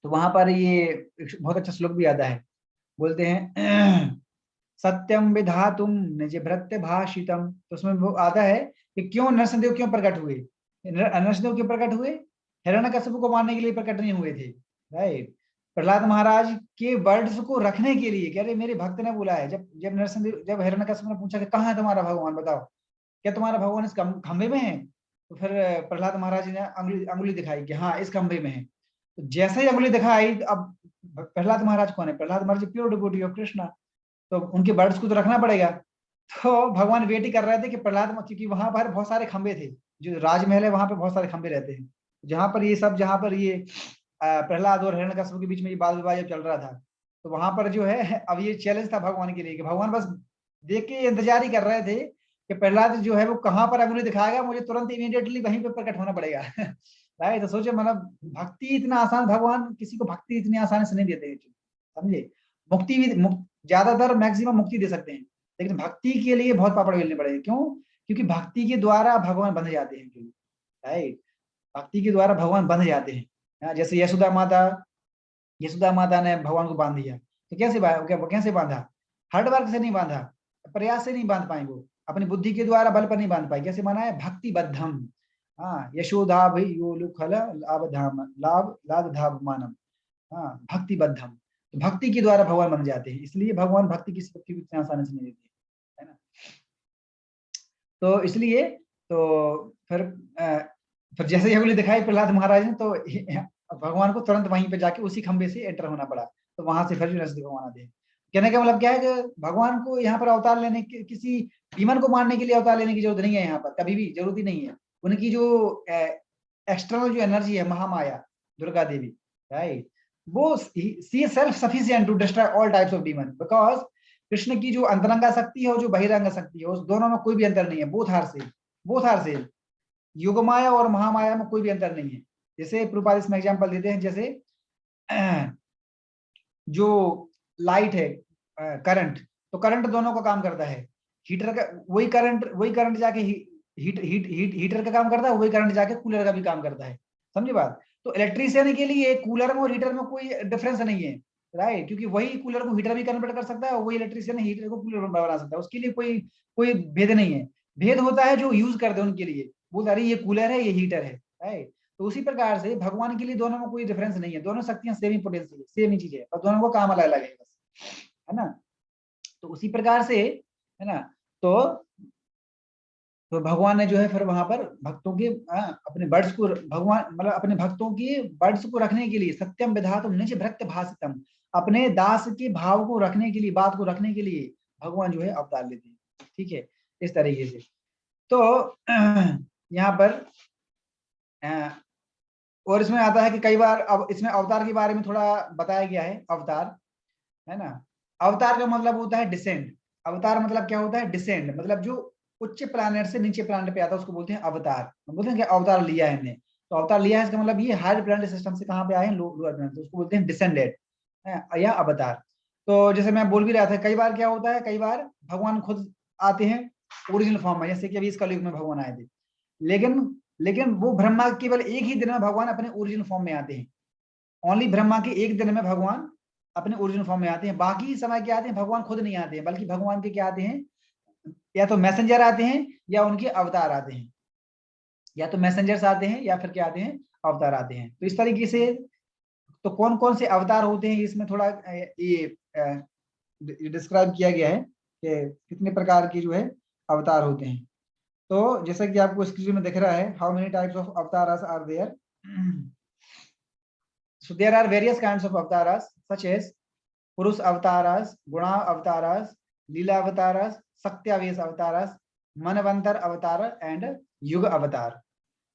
तो वहां पर ये एक बहुत अच्छा श्लोक भी आता है। बोलते हैं सत्यम विधातुम निज भृत्य भाषितम। तो उसमें वो आता है कि क्यों नरसिंहदेव क्यों प्रकट हुए। नरसिंहदेव क्यों प्रकट हुए? हिरण्यकशिपु को मारने के लिए प्रकट नहीं हुए थे, राइट। प्रहलाद महाराज के वर्ड्स को रखने के लिए, कह रहे मेरे भक्त ने बोला है। जब नरसिंहदेव, जब हिरण्यकशिपु ने पूछा कि कहाँ है तुम्हारा भगवान, बताओ क्या तुम्हारा भगवान इस खंबे में है? तो फिर प्रहलाद महाराज ने अंगुली दिखाई कि हाँ इस खंबे में है। तो जैसे ही अंगुली दिखाई, अब प्रहलाद महाराज कौन है? प्रहलाद महाराज प्योर डिवोटी ऑफ कृष्णा, तो उनके वर्ड्स को तो रखना पड़ेगा। तो भगवान वेट ही कर रहे थे कि प्रहलाद, क्योंकि वहां पर बहुत सारे खंबे थे, जो राजमहल है वहां पे बहुत सारे खंबे रहते हैं, जहां पर ये प्रहलाद और हिरण्यकशिपु के बीच में ये वाद विवाद चल रहा था। तो वहां पर जो है अब ये चैलेंज था भगवान के लिए कि भगवान बस देख के इंतजार ही कर रहे थे कि प्रहलाद जो है वो कहाँ पर अंगुली दिखाएगा, मुझे तुरंत इमीडिएटली वहीं पे प्रकट होना पड़ेगा। राइट। तो सोचे, मतलब भक्ति इतना आसान, भगवान किसी को भक्ति इतनी आसानी से नहीं देते, समझे। मुक्ति भी ज्यादातर मैक्सिमम मुक्ति दे सकते हैं, लेकिन भक्ति के लिए बहुत पापड़ बेलने पड़ेंगे। क्यों? क्योंकि भक्ति के द्वारा भगवान बंध जाते हैं, राइट। भक्ति के द्वारा भगवान बंध जाते हैं। जैसे यशोदा माता ने भगवान को बांध दिया, तो कैसे बांधा? हार्ड वर्क से नहीं बांधा, प्रयास से नहीं बांध पाए, वो अपनी बुद्धि के द्वारा बल पर नहीं बांध पाए। कैसे माना है? भक्ति बद्धम। हाँ, यशोदा भाई यो लुखल लाभ धाम मानम। हाँ, भक्ति बद्धम। तो भक्ति के द्वारा भगवान बन जाते हैं, इसलिए भगवान भक्ति की शक्ति को इतनी आसानी से नहीं देते, है ना। तो इसलिए तो फिर जैसे ही दिखाई प्रहलाद महाराज ने, तो भगवान को तुरंत वहीं पे जाके उसी खंबे से एंटर होना पड़ा। तो वहां से फिर नरसिंह भगवान आते हैं। कहने का मतलब क्या है कि भगवान को यहाँ पर अवतार लेने के, किसी डीमन को मारने के लिए अवतार लेने की जरूरत नहीं है, यहाँ पर कभी भी जरूरत ही नहीं है। उनकी जो एक्सटर्नल जो एनर्जी है, महामाया दुर्गा देवी, राइट, वो she self sufficient to destroy all types of demon, because Krishna की जो अंतरंगा शक्ति है और जो बहिरंगा शक्ति है, उस दोनों में कोई भी अंतर नहीं है। Both are same. योगमाया और महामाया में कोई भी अंतर नहीं है। जैसे प्रभुपाद इसमें एग्जांपल देते हैं, जैसे जो लाइट है, करंट, तो करंट दोनों का काम करता है। हीटर का वही करंट जाके हीटर का काम करता है, वही करंट जाके कूलर का भी काम करता है। समझी बात? तो इलेक्ट्रीशियन के लिए कूलर में और हीटर में कोई डिफरेंस नहीं है, राइट, क्योंकि वही कूलर को हीटर भी कन्वर्ट कर सकता है और वही इलेक्ट्रीशियन हीटर को कूलर में बना सकता है। उसके लिए कोई भेद नहीं है। भेद होता है जो यूज करते हैं उनके लिए, बोलते अरे ये कूलर है, ये हीटर है, राइट। तो उसी प्रकार से भगवान के लिए दोनों में कोई डिफरेंस नहीं है, दोनों शक्तियां सेम ही पोटेंशियल, सेम ही चीज है, और दोनों को काम अलग अलग है बस, है ना। तो उसी प्रकार से, है ना, तो भगवान ने जो है फिर वहां पर भक्तों के अपने वर्ड्स को, भगवान मतलब अपने भक्तों के वर्ड्स को रखने के लिए, सत्यम विधातुम निज भक्त भाषितम, अपने दास के भाव को रखने के लिए, बात को रखने के लिए भगवान जो है अवतार लेते हैं। ठीक है, इस तरीके से। तो यहाँ पर और इसमें आता है कि कई बार, अब इसमें अवतार के बारे में थोड़ा बताया गया है। अवतार, है ना, अवतार का मतलब होता है डिसेंड। अवतार मतलब क्या होता है? डिसेंड, मतलब जो उच्च प्लैनेट से नीचे प्लैनेट पे आता है उसको बोलते हैं अवतार। हम बोलते हैं कि अवतार लिया है हमने, तो अवतार लिया है इसका मतलब ये हायर प्लैनेट सिस्टम से कहाँ पे आए हैं? लोअर प्लैनेट, तो उसको बोलते हैं डिसेंडेड या अवतार। तो जैसे मैं बोल भी रहा था, कई बार क्या होता है, कई बार भगवान खुद आते हैं ओरिजिनल फॉर्म में, जैसे कि अभी इस कलयुग में भगवान आए थे, लेकिन वो ब्रह्मा केवल एक ही दिन में भगवान अपने ओरिजिनल फॉर्म में आते हैं। ओनली ब्रह्मा के एक दिन में भगवान अपने ओरिजिनल फॉर्म में आते हैं। बाकी समय क्या आते हैं? भगवान खुद नहीं आते हैं, बल्कि भगवान के क्या आते हैं? या तो मैसेंजर आते हैं या उनके अवतार आते हैं, या तो मैसेंजर्स आते हैं या फिर क्या आते हैं? अवतार आते हैं। तो इस तरीके से, तो कौन कौन से अवतार होते हैं इसमें थोड़ा ये डिस्क्राइब किया गया है कि कितने प्रकार के जो है अवतार होते हैं। तो जैसा कि आपको स्क्रीन में दिख रहा है, how many types of avataras are there. So there are various kinds of avatars such as Purush avatars, Guna avatars, Leela avatars, Sakyavesh avatars, Manvantar avatar and Yuga avatar.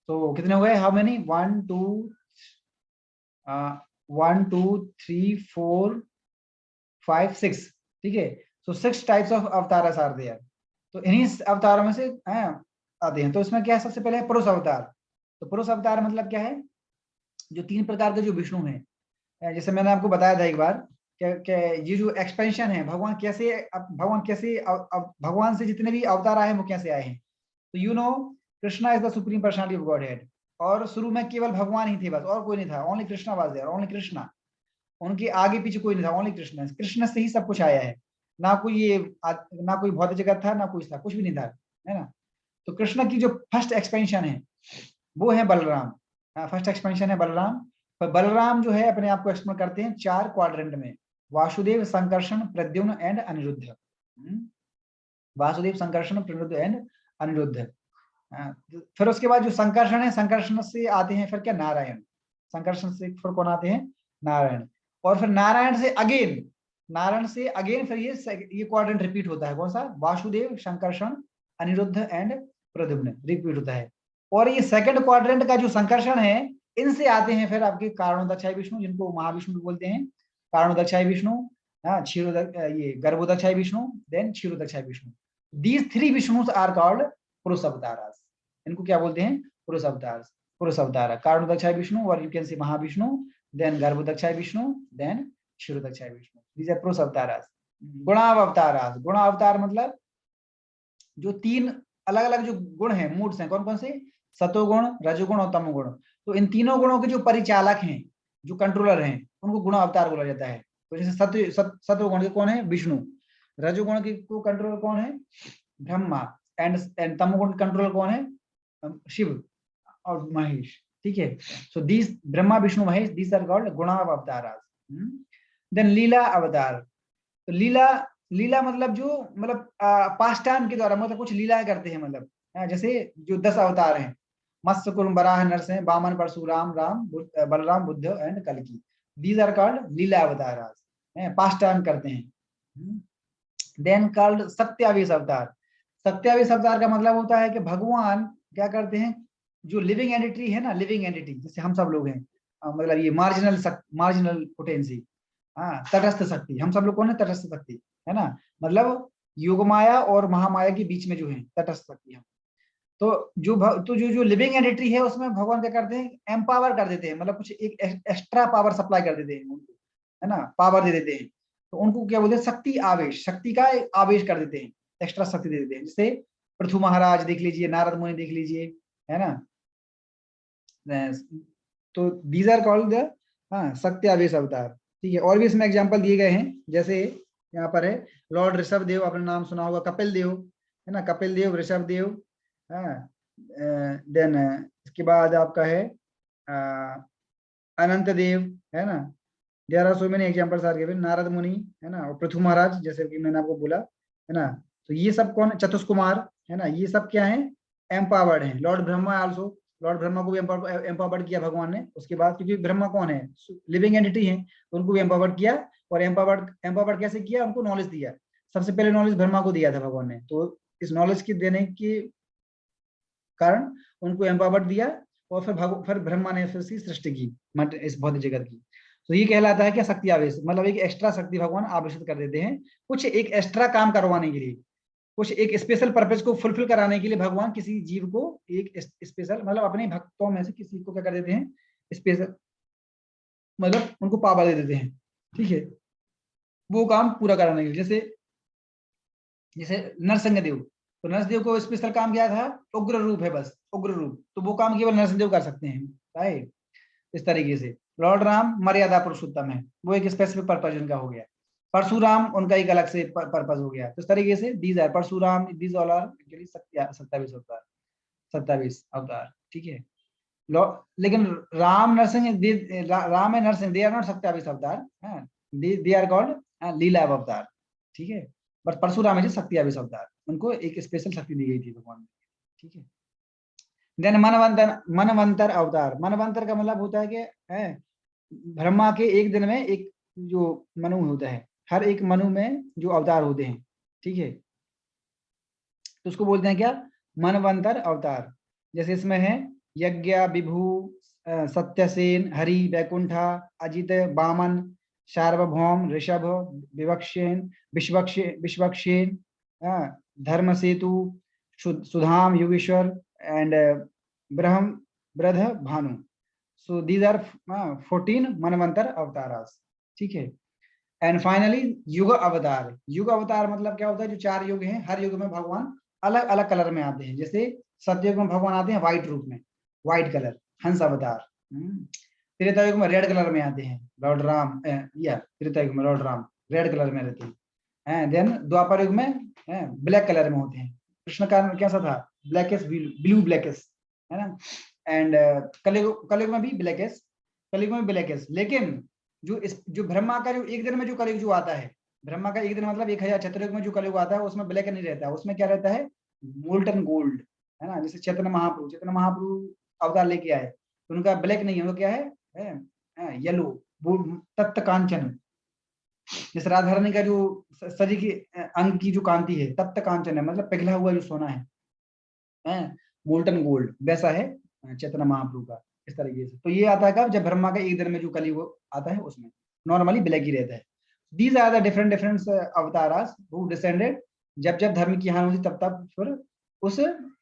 So कितने हो गए? How many? 1 2 3 4 5 6, ठीक है। So 6 types of avatars are there. तो इन्हीं अवतारों में से आते हैं। तो इसमें क्या है? सबसे पहले है पुरुष अवतार। तो पुरुष अवतार मतलब क्या है? जो 3 प्रकार के जो विष्णु हैं, जैसे मैंने आपको बताया था एक बार कि ये जो एक्सपेंशन है, भगवान कैसे भगवान से जितने भी अवतार आए हैं वो कैसे आए हैं। तो you know Krishna is the supreme personality of God head, और शुरू में केवल भगवान ही थे बस, और कोई नहीं था। Only Krishna was there, only Krishna, उनके आगे पीछे कोई नहीं था, ओनली कृष्णा। कृष्ण से ही सब कुछ आया है, ना कोई भौतिक जगत था, ना कुछ था, कुछ भी नहीं था, है ना। तो कृष्ण की जो फर्स्ट एक्सपेंशन है वो है बलराम। फर्स्ट एक्सपेंशन है बलराम। पर बलराम जो है अपने आप को एक्सप्लेन करते हैं 4 क्वाड्रेंट में, वासुदेव, संकर्षण, प्रद्युम्न एंड अनिरुद्ध। वासुदेव, संकर्षण, प्रद्युम्न एंड अनिरुद्ध। फिर उसके बाद जो संकर्षण है, संकर्षण से आते हैं फिर क्या, नारायण। संकर्षण से फिर कौन आते हैं, नारायण। और फिर नारायण से अगेन फिर ये क्वाड्रेंट रिपीट होता है। कौन सा, वासुदेव, संकर्षण, अनिरुद्ध एंड प्रद्युम्न रिपीट होता है। और ये सेकंड क्वाड्रेंट का जो संकर्षण है, इनसे आते हैं फिर आपके कारणोदक्षाय विष्णु, जिनको महाविष्णु भी बोलते हैं। कारणोदक्षाय विष्णु, ये Garbhodakashayi Vishnu, then Kshirodakashayi Vishnu. These 3 Vishnus are called purusha avataras. इनको क्या बोलते हैं, पुरुष अवतार। कारणोदक्षाय विष्णु, और you can say Mahavishnu, then Garbhodakashayi Vishnu, then Kshirodakashayi Vishnu. These are purusha avataras. गुणावतारास, गुणावतार मतलब जो 3 अलग अलग जो गुण हैं, मूड्स हैं, कौन कौन से, सतोगुण, रजोगुण और तमोगुण। तो इन तीनों गुणों के जो परिचालक हैं, जो कंट्रोलर हैं, उनको गुणावतार बोला जाता है। तो जैसे सत्वगुण के कौन है, विष्णु। रजोगुण के को कंट्रोलर कौन है, ब्रह्मा। एंड तमोगुण कंट्रोलर कौन है, शिव और महेश। ठीक है। So these Brahma, Vishnu, Mahesh, these are called gunavataras. Then lila avatar. तो लीला मतलब जो पास्ट टाइम के द्वारा मतलब कुछ लीलाएं करते हैं, मतलब जैसे जो 10 अवतार हैं, मत्स्य, कूर्म, वराह, नरसिंह, वामन, परशुराम, बलराम, बुद्ध एंड कल्कि। These are called lila avataras, pastime करते हैं। देन कॉल्ड सत्यावेश अवतार। सत्यावेश अवतार का मतलब होता है कि भगवान क्या करते हैं, जो लिविंग एंटिटी है ना, लिविंग एंटिटी जैसे हम सब लोग हैं, मतलब ये मार्जिनल पोटेंसी, तटस्थ शक्ति। हम सब लोग कौन है, तटस्थ शक्ति, है ना। मतलब योगमाया और महामाया के बीच में जो है तटस्थ शक्ति हम। तो जो लिविंग एंटिटी है उसमें भगवान क्या करते हैं, एम्पावर कर देते हैं, मतलब कुछ एक एक्स्ट्रा पावर सप्लाई कर देते हैं उनको, है ना, पावर दे देते हैं। तो उनको क्या बोलते हैं, शक्ति आवेश, शक्ति का आवेश कर देते हैं, एक्स्ट्रा शक्ति दे देते हैं। जैसे पृथु महाराज देख लीजिए, नारद मुनि देख लीजिए, है ना। तो दीज आर कॉल्ड द सत्यावेश अवतार। ठीक है। और भी इसमें एग्जांपल दिए गए हैं, जैसे यहाँ पर है लॉर्ड ऋषभ देव, आपने नाम सुना होगा, कपिल देव, है ना, कपिल देव, ऋषभ देव। देन इसके बाद आपका है अनंत देव, है ना। There are so many examples are given. Narad Muni, है ना, और पृथु महाराज, जैसे कि मैंने आपको बोला, है ना। तो ये सब कौन, चतुष्कुमार, है ना, ये सब क्या है, एम्पावर्ड है। Lord Brahma also, Lord Brahma को भी एम्पावर्ड किया भगवान ने। उसके बाद क्योंकि ब्रह्मा कौन है, लिविंग एंटिटी है, तो उनको भी एम्पावर्ड किया। और एम्पावर्ड कैसे किया, उनको नॉलेज दिया। सबसे पहले नॉलेज ब्रह्मा को दिया था भगवान ने, तो इस नॉलेज की देने के कारण उनको एम्पावर्ड दिया। और फिर ब्रह्मा ने फिर से सृष्टि की इस भौतिक जगत की। तो ये कहलाता है क्या, शक्ति आवेश, मतलब एक एक्स्ट्रा शक्ति भगवान आवेशित कर देते हैं, कुछ एक एक्स्ट्रा काम करवाने के लिए, कुछ एक स्पेशल पर्पस को फुलफिल कराने के लिए भगवान किसी जीव को एक स्पेशल, मतलब अपने भक्तों में से किसी को क्या कर देते हैं, स्पेशल, मतलब उनको पावर दे देते हैं। ठीक है, वो काम पूरा कराने के लिए। जैसे नरसिंहदेव, तो नरसिंहदेव को स्पेशल काम क्या था, उग्र रूप है, बस उग्र रूप, तो वो काम केवल नरसिंहदेव कर सकते हैं, राइट। इस तरीके से लॉर्ड राम मर्यादा पुरुषोत्तम है, वो एक स्पेसिफिक पर्पज उनका हो गया। परशुराम उनका एक अलग से पर्पज हो गया। तो इस तरीके से these are Parashuram, these all are actually 27 avatar. ठीक है। लेकिन Ram Narasimha, Ram and Narasimha, they are not 27 avatar, they are called लीला अवतार। ठीक है। बट परशुराम है 27 अवतार, उनको एक स्पेशल शक्ति दी गई थी भगवान ने। ठीक है। देन मनवंतर अवतार। मनवंतर का मतलब होता है कि ब्रह्मा के एक दिन में एक जो मनु होता है, हर एक मनु में जो अवतार होते हैं। ठीक है। तो उसको बोलते हैं क्या, मनवंतर अवतार। जैसे इसमें है यज्ञ, विभु, सत्यसेन, हरि, वैकुंठा, अजित, वामन, सार्वभौम, Rishabh, विश्वक्षेन, Dharmasetu, Sudham, Yogeshwar and Brahma, ब्रध, Bhanu. So these are 14 मनवंतर अवतारास, ठीक है। एंड फाइनली युग अवतार। युग अवतार मतलब क्या होता है, जो 4 युग हैं, हर युग में भगवान अलग अलग कलर में आते हैं। जैसे सतयुग में भगवान आते हैं व्हाइट रूप में, व्हाइट कलर, हंस अवतार। त्रेता युग में रेड कलर में आते हैं लॉर्ड राम, या त्रेता युग में लॉर्ड राम रेड कलर में रहते हैं। देन द्वापर युग में ब्लैक कलर में होते हैं। कृष्ण का कैसा था, ब्लैकेस्ट ब्लू ब्लैकेस्ट, है ना। एंड कलयुग में भी ब्लैकेस्ट, कलयुग में ब्लैकेस्ट। लेकिन जो ब्रह्मा का जो एक दिन में जो कलयुग जो आता है, ब्रह्मा का एक दिन मतलब 1000 चतुर्युग में जो कलयुग आता है, उसमें ब्लैक नहीं रहता है, उसमें क्या रहता है, मोल्टन गोल्ड, है ना। जैसे चैतन्य महाप्रभु अवतार लेके आए तो उनका ब्लैक नहीं है, वो क्या है येलो, तप्त कांचन। जैसे राधा रानी का जो शरीर की अंग की जो कांति है तप्त कांचन है, मतलब पिघला हुआ जो सोना है मोल्टन गोल्ड, वैसा है चैतन्य महाप्रभु का, इस तरीके से। तो ये आता है कब, जब ब्रह्मा का एक दिन में जो कलयुग आता है उसमें नॉर्मली ब्लैक ही रहता है। These are the different different avataras who descended. जब जब धर्म की हानि होती तब तब फिर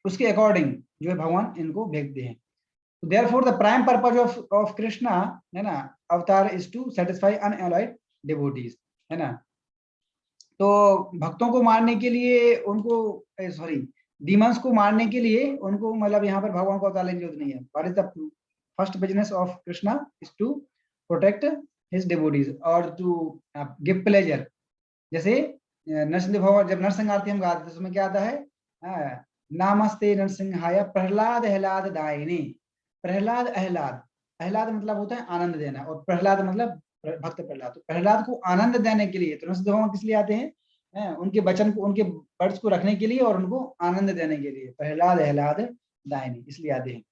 उसके अकॉर्डिंग जो है भगवान इनको भेजते हैं। So therefore the prime purpose of Krishna, है ना, अवतार is to satisfy unalloyed devotees, है ना। तो भक्तों को मारने के लिए उनको, सॉरी, डीमंस को मारने के लिए उनको, मतलब यहाँ पर भगवान को अवतार लेने की जरूरत नहीं है। What is the first business of Krishna is to protect his devotees और to give pleasure। जैसे नरसिंह भगवान जब नरसिंह आरती हम गाते हैं उसमें क्या आता है, नामस्ते नरसिंहाय प्रहलाद आह्लाद दायिने। प्रहलाद आह्लाद मतलब होता है आनंद देना, और प्रहलाद मतलब भक्त प्रहलाद। तो प्रहलाद को आनंद देने के लिए तो नरसिंह भगवान किस लिए आते हैं, उनके वचन को, उनके वर्ड्स को रखने के लिए और उनको आनंद देने के लिए, प्रहलाद आह्लाद दायिने, इसलिए आते हैं।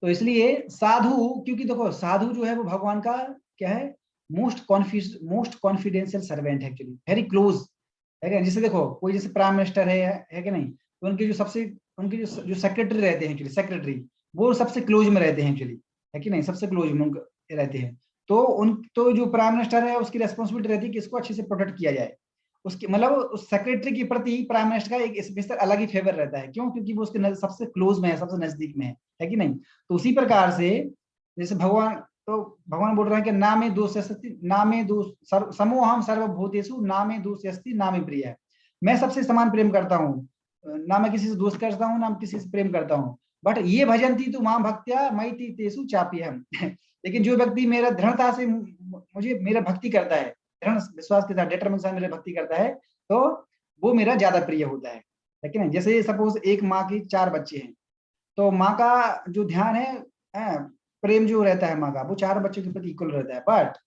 तो इसलिए साधु, क्योंकि देखो साधु जो है वो भगवान का क्या है, मोस्ट कॉन्फिडेंशियल सर्वेंट है, एक्चुअली वेरी क्लोज है क्या। जैसे देखो कोई जैसे प्राइम मिनिस्टर है कि नहीं, तो उनके जो सबसे, उनके जो सेक्रेटरी रहते हैं एक्चुअली, सेक्रेटरी वो सबसे क्लोज में रहते हैं एक्चुअली, है कि नहीं, सबसे क्लोज में उनके रहते हैं। तो जो प्राइम मिनिस्टर है उसकी रेस्पॉन्सिबिलिटी रहती है कि इसको अच्छे से प्रोटेक्ट किया जाए। उसकी मतलब उस सेक्रेटरी के प्रति प्राइम मिनिस्टर का एक स्पेशल अलग ही फेवर रहता है। क्यों? क्योंकि वो उसके सबसे क्लोज में है, सबसे नजदीक में है कि नहीं। तो उसी प्रकार से जैसे भगवान, तो भगवान बोल रहे हैं कि ना में दोष ना में दोष समोहम सर्वभूतेषु ना में दोष अस्ति ना में प्रिय। मैं सबसे समान प्रेम करता हूँ, ना मैं किसी से दोष करता हूँ ना किसी से प्रेम करता हूँ। बट ये भजंती तु मां भक्त्या मयि तेषु चाप्यहम्। लेकिन जो व्यक्ति मेरा दृढ़ता से मुझे मेरा भक्ति करता है, दृढ़ विश्वास के साथ डिटरमिनेशन के साथ मेरा भक्ति करता है, तो वो मेरा ज्यादा प्रिय होता है। लेकिन जैसे सपोज एक माँ की 4 बच्चे हैं, तो माँ का जो ध्यान है, प्रेम जो रहता है माँ का, वो 4 बच्चों के प्रति इक्वल रहता है। बट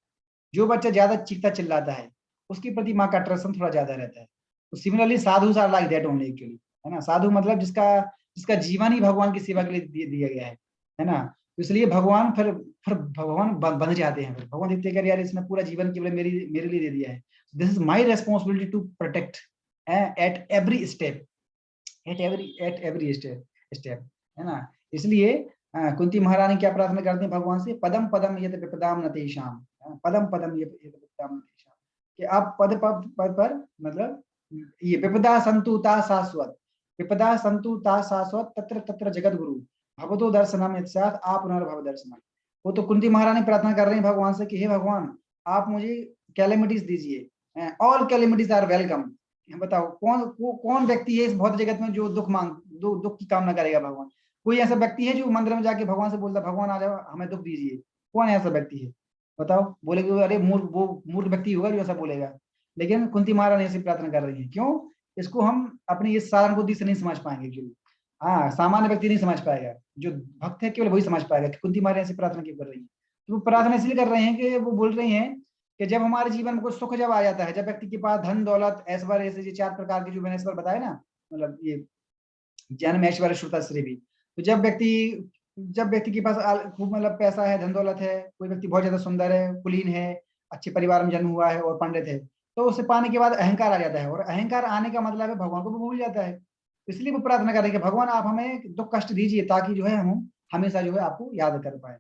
जो बच्चा ज्यादा चीखता चिल्लाता है उसके प्रति माँ का अट्रैक्शन थोड़ा ज्यादा रहता है। तो similarly sadhu are like that only actually, है ना। साधु मतलब जिसका जीवन ही भगवान की सेवा के लिए दिया गया है ना। तो इसलिए भगवान फिर भगवान बन जाते हैं। फिर भगवान देखते हैं यार इसने पूरा जीवन केवल मेरे लिए दे दिया है। This is my responsibility to protect at every step, at every step, है ना। इसलिए कुंती महारानी क्या प्रार्थना करती है भगवान से, पदम पदम यत विपदाम न तेषाम, पदम पदम यत विपदाम न तेषाम, कि आप पद पर मतलब ये विपदा संतुता शाश्वत, विपदा संतुता शाश्वत तत्र तत्र जगत गुरु भगवतो दर्शनम यत्स्यात् पुनर्भव दर्शनम। वो तो कुंती महारानी प्रार्थना कर रही है भगवान से कि हे भगवान आप मुझे कैलेमिटीज दीजिए, ऑल कैलेमिटीज आर वेलकम। बताओ कौन व्यक्ति है इस भौतिक जगत में जो दुख की कामना करेगा भगवान? कोई ऐसा व्यक्ति है जो मंदिर में जाके भगवान से बोलता भगवान आ जाओ हमें दुख दीजिए? कौन ऐसा व्यक्ति है बताओ? बोलेगे अरे मूर्ख व्यक्ति होगा जो ऐसा बोलेगा। लेकिन कुंती महारानी ऐसी प्रार्थना कर रही है, क्यों? इसको हम अपनी इस साधारण बुद्धि से नहीं समझ पाएंगे एक्चुअली। हाँ, सामान्य व्यक्ति नहीं समझ पाएगा, जो भक्त है केवल वही समझ पाएगा कि कुंती महारानी ऐसी प्रार्थना क्यों कर रही है। तो वो प्रार्थना इसलिए कर रहे हैं कि वो बोल रही हैं कि जब हमारे जीवन में कुछ सुख जब आ जाता है, जब व्यक्ति के पास धन दौलत ऐश्वर्य, ऐसे 4 प्रकार के जो मैंने ऐश्वर्य बताए ना, मतलब ये जन्म ऐश्वर्य श्रुता श्री भी, तो जब व्यक्ति के पास खूब मतलब पैसा है, धन दौलत है, कोई व्यक्ति बहुत ज्यादा सुंदर है, कुलीन है, अच्छे परिवार में जन्म हुआ है और पंडित है, तो उसे पाने के बाद अहंकार आ जाता है, और अहंकार आने का मतलब है भगवान को भी भूल जाता है। इसलिए वो प्रार्थना कर रहे हैं कि भगवान आप हमें दुख कष्ट दीजिए ताकि जो है हम हमेशा जो है आपको याद कर पाए।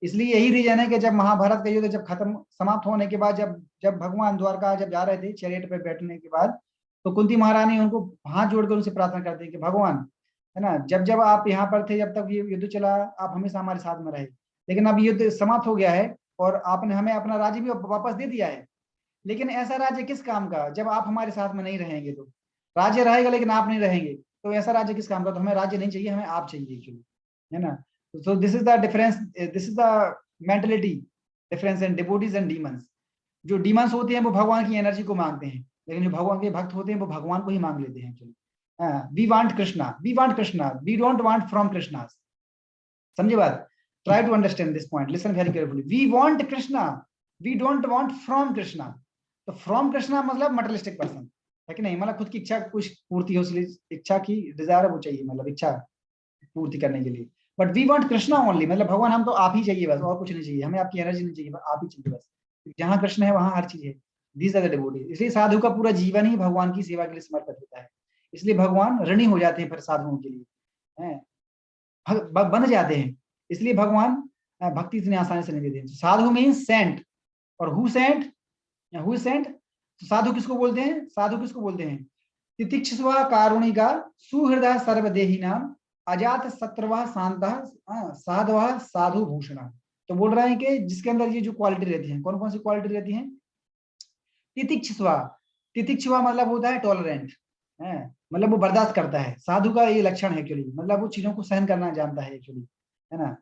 इसलिए यही रीजन है कि जब महाभारत का युद्ध जब खत्म समाप्त होने के बाद जब भगवान द्वारका जब जा रहे थे चैरियट पे बैठने के बाद, तो कुंती महारानी उनको हाथ जोड़कर उनसे प्रार्थना करते हैं कि भगवान है ना। जब जब आप यहाँ पर थे, जब तक ये युद्ध चला, आप हमेशा हमारे साथ में रहे, लेकिन अब युद्ध समाप्त हो गया है और आपने हमें अपना राज्य भी वापस दे दिया है। लेकिन ऐसा राज्य किस काम का जब आप हमारे साथ में नहीं रहेंगे? तो राज्य रहेगा लेकिन आप नहीं रहेंगे, तो ऐसा राज्य किस काम का? तो हमें राज्य नहीं चाहिए, हमें आप चाहिए एक्चुअली, है ना। सो this is the difference, this is the mentality difference in devotees and demons. जो डीमंस होते हैं वो भगवान की एनर्जी को मांगते हैं, लेकिन जो भगवान के भक्त होते हैं वो भगवान को ही मांग लेते हैं actually. We want Krishna, we want Krishna, we don't want from Krishna. समझे बात? Try to understand this point, listen very carefully. We want Krishna, we don't want from Krishna. तो फ्रॉम कृष्णा मतलब मटेरियलिस्टिक पर्सन, है कि नहीं? मतलब खुद की इच्छा कुछ पूर्ति हो, इसलिए इच्छा की डिजायर वो चाहिए, मतलब इच्छा पूर्ति करने के लिए। But we want Krishna only, मतलब भगवान हम तो आप ही चाहिए बस, और कुछ नहीं चाहिए हमें, आपकी एनर्जी नहीं चाहिए, बस आप ही चाहिए बस। जहाँ कृष्ण है वहां हर चीज है। These are the devotees. इसलिए साधु का पूरा जीवन ही भगवान की सेवा के लिए समर्पित होता है। इसलिए भगवान ऋणी हो जाते हैं फिर साधुओं के लिए, बन जाते हैं। इसलिए भगवान भक्ति इतनी आसानी से नहीं देते हैं। साधु मीन्स सेंट। और हु सेंट? Who sent? तो साधु किसको बोलते हैं? साधु किसको बोलते हैं? तितिक्षुवा कारुणिका सुहृदय सर्वदेही नाम अजात शत्रवा शांतः साधवा साधु भूषणा। तो बोल रहे हैं कि जिसके अंदर ये जो क्वालिटी रहती है, कौन कौन सी क्वालिटी रहती है? तितिक्षुवा, तितिक्षुवा मतलब होता है टॉलरेंट, है, मतलब वो बर्दाश्त करता है। साधु का ये लक्षण है एक्चुअली, मतलब वो चीजों को सहन करना जानता है एक्चुअली, है ना,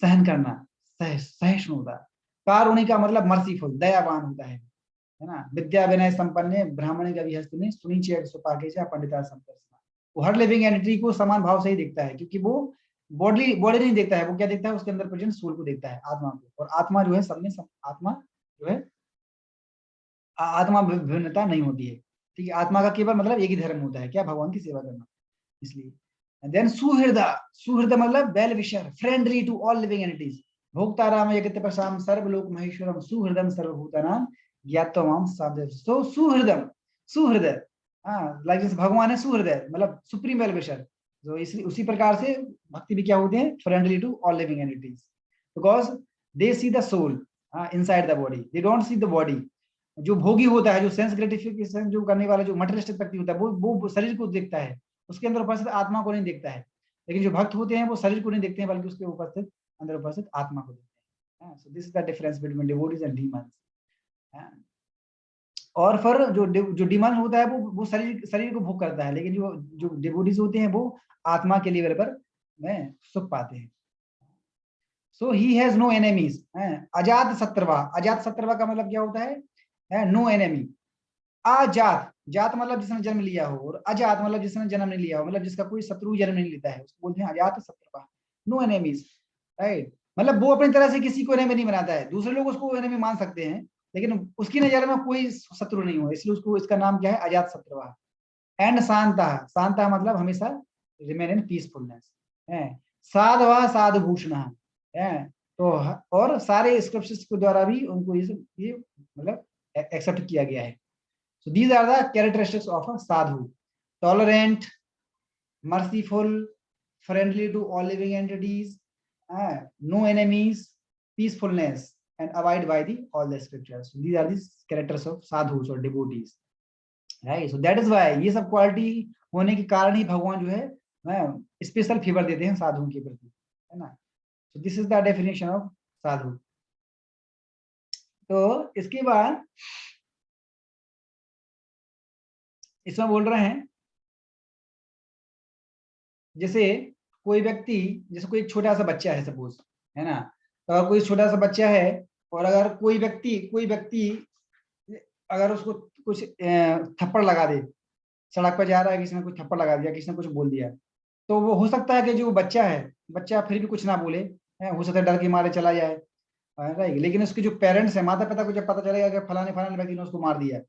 सहन करना, सहिष्णुता। कारुणिका मतलब मर्सीफुल, दयावान होता है ना। विद्या विनय संपन्न ब्राह्मण का भी हस्तने सुनी चेक सुपाके से पंडिता संपर्सना। वो हर लिविंग एंटिटी को समान भाव से ही देखता है, क्योंकि वो बॉडी नहीं देखता है, वो क्या देखता है? उसके अंदर प्रेजेंट सोल को देखता है, आत्मा को। और आत्मा जो है सब में आत्मा जो है आत्मा भिन्नता नहीं होती है, ठीक है। आत्मा का केवल मतलब एक ही धर्म होता है, क्या? भगवान की सेवा करना। इसलिए देन सुहृदा, सुहृदा मतलब well wisher, friendly to all living entities. भोक्ताराम यज्ञतपसाम सर्वलोक महेश्वरम सुहृदम सर्वभूतानाम ज्ञातवाम साधु। सो सुहृदम, सुहृदय, लाइक जैसे भगवान है सुहृदय, मतलब सुप्रीम वेल विशर। तो इसी उसी प्रकार से भक्ति भी क्या होते हैं? Friendly to all living entities, because they see the soul inside the body, they don't see the body. जो भोगी होता है, जो सेंस ग्रेटिफिकेशन जो करने वाला, जो मटेरियलिस्टिक व्यक्ति होता है, वो शरीर को देखता है, उसके अंदर उपस्थित आत्मा को नहीं देखता है। लेकिन जो भक्त होते हैं वो शरीर को नहीं देखते हैं, बल्कि उसके उपस्थित अंदर उपस्थित आत्मा को देखते हैं। सो this is the difference between devotees and demons. और फिर जो डीमन होता है वो शरीर को भोग करता है, लेकिन जो डिवोटीज होते हैं वो आत्मा के लेवल पर में सुख पाते हैं। So he has no enemies. अजात शत्रवा, अजात शत्रवा का मतलब क्या होता है? No enemy. अजात, जात मतलब जिसने जन्म लिया हो, और अजात मतलब जिसने जन्म नहीं लिया हो, मतलब जिसका कोई शत्रु जन्म नहीं लेता है, उसको बोलते हैं अजात शत्रवा, नो एनिमीज, राइट। मतलब वो अपनी तरह से किसी को एनिमी नहीं बनाता है, दूसरे लोग उसको एनिमी मान सकते हैं, लेकिन उसकी नजर में कोई शत्रु नहीं हो, इसलिए उसको इसका नाम क्या है? अजात शत्रवा। एंड शांता, शांता मतलब हमेशा रिमेन इन पीसफुलनेस है। साधवा साधु भूषण है। तो और सारे स्क्रिप्चर्स के द्वारा भी उनको ये मतलब एक्सेप्ट किया गया है। So these are the characteristics of a sadhu: tolerant, merciful, friendly to all living entities, no enemies, peacefulness, and abide by all the scriptures. So these are the characters of sadhus or devotees, right? So that is why ये सब quality होने के कारण ही भगवान जो है special favour देते हैं साधुओं के प्रति, है ना। So this is the definition of sadhu. तो इसके बाद इसमें बोल रहे हैं, जैसे कोई व्यक्ति, जैसे कोई छोटा सा बच्चा है सपोज, है ना, तो अगर कोई छोटा सा बच्चा है और अगर कोई व्यक्ति अगर उसको कुछ थप्पड़ लगा दे, सड़क पर जा रहा है, किसी ने कुछ थप्पड़ लगा दिया, किसी ने कुछ बोल दिया, तो वो हो सकता है कि जो बच्चा है, बच्चा फिर भी कुछ ना बोले, हो सकता है डर के मारे चला जाए, राइट। लेकिन उसके जो पेरेंट्स हैं, माता पिता को जब पता चलेगा कि फलाने व्यक्ति ने उसको मार दिया,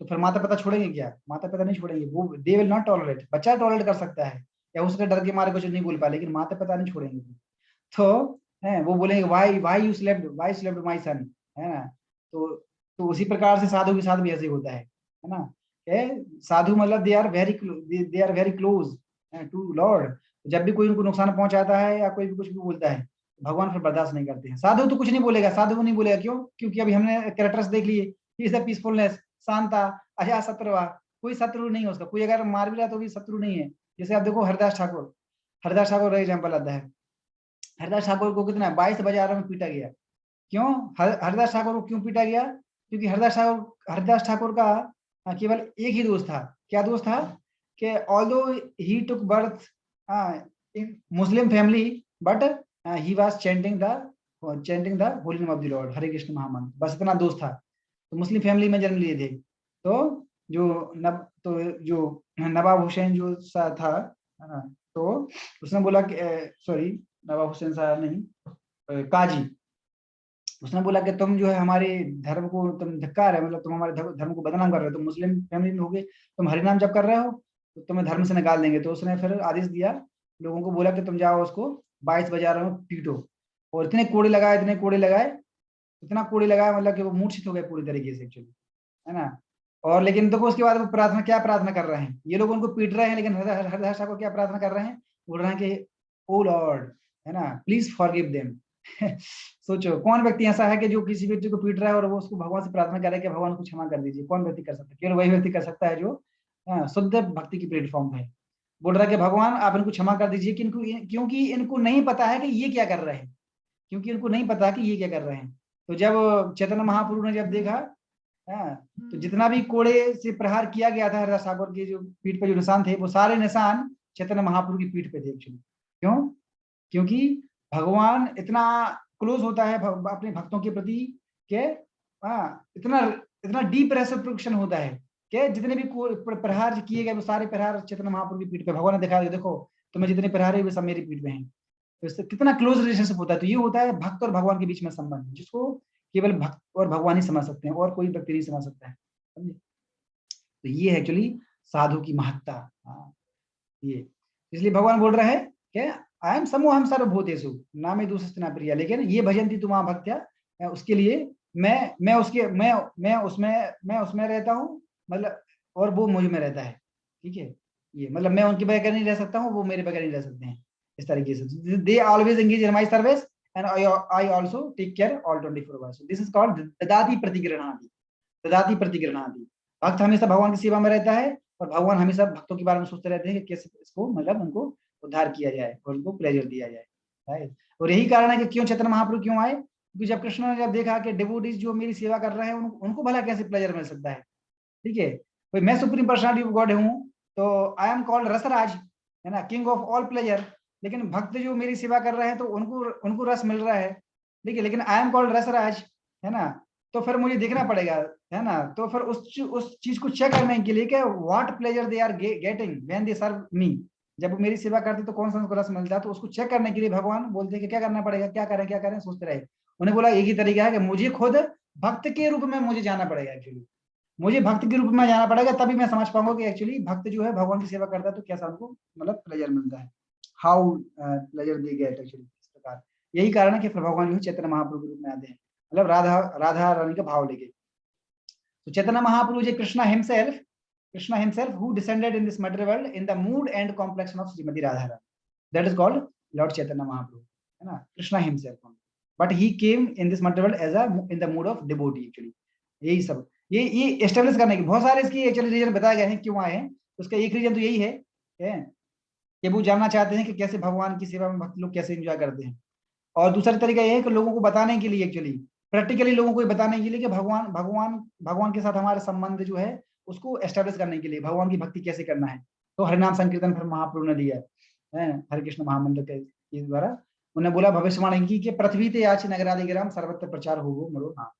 तो फिर माता पिता छोड़ेंगे क्या? माता पिता नहीं छोड़ेंगे, वो दे विल नॉट टॉलरेट। बच्चा टॉलरेट कर सकता है या उसके डर के मारे कुछ नहीं बोल पाए, लेकिन माता पिता नहीं छोड़ेंगे। तो है वो बोलेंगे why you slept my son, है ना। तो उसी प्रकार से साधु के साथ भी ऐसे होता है ना। साधु मतलब they are very close to lord. जब भी कोई उनको नुकसान पहुंचाता है या कोई भी कुछ भी बोलता है, भगवान फिर बर्दाश्त नहीं करते हैं। साधु तो कुछ नहीं बोलेगा, साधु को नहीं बोलेगा, क्यों? क्योंकि अभी हमने कैरेक्टर्स देख लिए, इज द पीसफुलनेस, शांता, अजा शत्रुवा, कोई शत्रु नहीं है उसका, कोई अगर मार भी रहा तो भी शत्रु नहीं है, जैसे आप देखो हरदास ठाकुर का एग्जाम्पल आता है। हरदास ठाकुर को कितना 22 बाजारों में पीटा गया। क्यों? हरदास ठाकुर को क्यों पीटा गया? क्योंकि हरदास ठाकुर का केवल एक ही दोस्त था। क्या दोस्त था? कि although he took birth in Muslim family but he was chanting the holy name of the Lord, Hare Krishna mahamantra, बस इतना दोस्त था। तो मुस्लिम फैमिली में जन्म लिए थे। तो जो नवाब हुसैन जो सा था, तो उसने बोला कि सॉरी नवाब हुसैन साहब नहीं, काजी, उसने बोला कि तुम जो है हमारे धर्म को तुम धिक्कार है, मतलब तुम हमारे धर्म को बदनाम कर रहे हो, तुम मुस्लिम फैमिली में होगे, तुम हरिनाम जप कर रहे हो तो तुम्हें धर्म से निकाल देंगे। तो उसने फिर आदेश दिया, लोगों को बोला कि तुम जाओ उसको 22 बाजारों में पीटो। और इतने कोड़े लगाए इतना कोड़े लगाए, मतलब कि वो मूर्छित हो गए पूरी तरीके से एक्चुअली, है ना। और लेकिन देखो उसके बाद वो क्या प्रार्थना कर रहे हैं, ये लोग उनको पीट रहे हैं, लेकिन हरदास ठाकुर क्या प्रार्थना कर रहे हैं? बोल रहे हैं कि ओ लॉर्ड, है ना, प्लीज फॉरगिव देम। सोचो कौन व्यक्ति ऐसा है कि जो किसी व्यक्ति को पीट रहा है और वो उसको भगवान से प्रार्थना कर रहा है कि भगवान को क्षमा कर दीजिए? कौन व्यक्ति कर सकता है? केवल वही व्यक्ति कर सकता है जो शुद्ध भक्ति की प्लेटफॉर्म है। बोल रहा है कि भगवान आप इनको क्षमा कर दीजिए, क्योंकि इनको नहीं पता है कि ये क्या कर रहे हैं, तो जब चैतन्य महाप्रभु ने जब देखा, तो जितना भी कोड़े से प्रहार किया गया था हरदास ठाकुर के जो पीठ पे जो निशान थे, वो सारे निशान चैतन्य महाप्रभु की पीठ पे थे एक्चुअली। क्यों? क्योंकि भगवान इतना क्लोज होता है अपने भक्तों के प्रति के इतना डीप रेसिप्रोकेशन होता है कि जितने भी प्रहार किए गए वो सारे प्रहार चैतन्य महाप्रभु की पीठ पे भगवान ने दिखा, देखो तुम्हें जितने प्रहार है वो सब मेरी पीठ पे हैं। तो इससे कितना क्लोज रिलेशनशिप होता है। तो ये होता है भक्त और भगवान के बीच में संबंध, जिसको केवल भक्त और भगवान ही समझ सकते हैं, और कोई व्यक्ति नहीं समझ सकता है। समझे? तो ये है एक्चुअली साधु की महत्ता। ये इसलिए भगवान बोल रहे हैं कि आई एम समूहम सर्वभूतेषु ना मे दूसस्तना प्रिया, लेकिन ये भजंती तुमा भक्त्या, उसके लिए मैं उसमें रहता हूँ, मतलब और वो मुझ में रहता है। ठीक है, ये मतलब मैं उनके बगैर नहीं रह सकता हूँ, वो मेरे बगैर नहीं रह सकते हैं। इस तरीके से they always engage in my service and I also take care all 24 hours. This is called ददाति प्रतिगृह्णाति। भक्त हमेशा भगवान की सेवा में रहता है और भगवान हमेशा भक्तों के बारे में सोचते रहते हैं कि कैसे इसको, मतलब उनको उद्धार किया जाए और उनको प्लेजर दिया जाए। राइट? और यही कारण है कि क्यों चैतन्य महाप्रभु क्यों आए, क्योंकि जब कृष्ण ने जब देखा कि डिवोटीज जो मेरी सेवा कर रहे हैं उनको भला कैसे प्लेजर मिल सकता है। ठीक है, भाई मैं सुप्रीम पर्सनालिटी ऑफ गॉड हूँ, तो आई एम कॉल्ड रसराज, है ना, किंग ऑफ ऑल प्लेजर, लेकिन भक्त जो मेरी सेवा कर रहे हैं तो उनको रस मिल रहा है। ठीक है, लेकिन आई एम कॉल्ड रसराज, है ना, तो फिर मुझे देखना पड़ेगा, है ना, तो फिर उस चीज को चेक करने के लिए कि what pleasure they are getting when they serve me, जब वो मेरी सेवा करते तो कौन सा उनको रस मिलता है, तो उसको चेक करने के लिए भगवान बोलते हैं कि क्या करना पड़ेगा, क्या करें सोचते रहे। उन्हें बोला एक ही तरीका है कि मुझे खुद भक्त के रूप में मुझे जाना पड़ेगा। एक्चुअली मुझे भक्त के रूप में जाना पड़ेगा, तभी मैं समझ पाऊंगा कि एक्चुअली भक्त जो है भगवान की सेवा करता है तो कैसा उनको मतलब प्लेजर मिलता है, how pleasure they get actually. इस प्रकार यही कारण है कि फिर भगवान जो है चैतन्य महाप्रभु के रूप में आते हैं, मतलब राधा रानी का भाव लेके। तो Chaitanya Mahaprabhu ji Krishna himself who descended in this material world in the mood and complexion of Srimati Radharani, that is called Lord Chaitanya Mahaprabhu, है ना, Krishna himself, but he came in this material world as in the mood of devotee actually। यही सब ये establish करने की बहुत सारे इसकी एक्चुअली रीजन बताए गए हैं क्यों आए हैं। उसका एक रीजन तो यही है कि वो जानना चाहते हैं कि कैसे भगवान की सेवा में भक्त लोग कैसे एंजॉय करते हैं, और दूसरा तरीका यह है कि लोगों को बताने के लिए, एक्चुअली प्रैक्टिकली लोगों को बताने के लिए कि भगवान के साथ हमारा संबंध जो है उसको एस्टेब्लिश करने के लिए भगवान की भक्ति कैसे करना है। तो हरिनाम संकीर्तन फिर महाप्रभु ने दिया है, हरे कृष्ण महामंत्र के द्वारा उन्हें बोला भविष्यवाणी की कि पृथ्वी ते याच नगरादि ग्राम सर्वत्र प्रचार हो मरो। हाँ,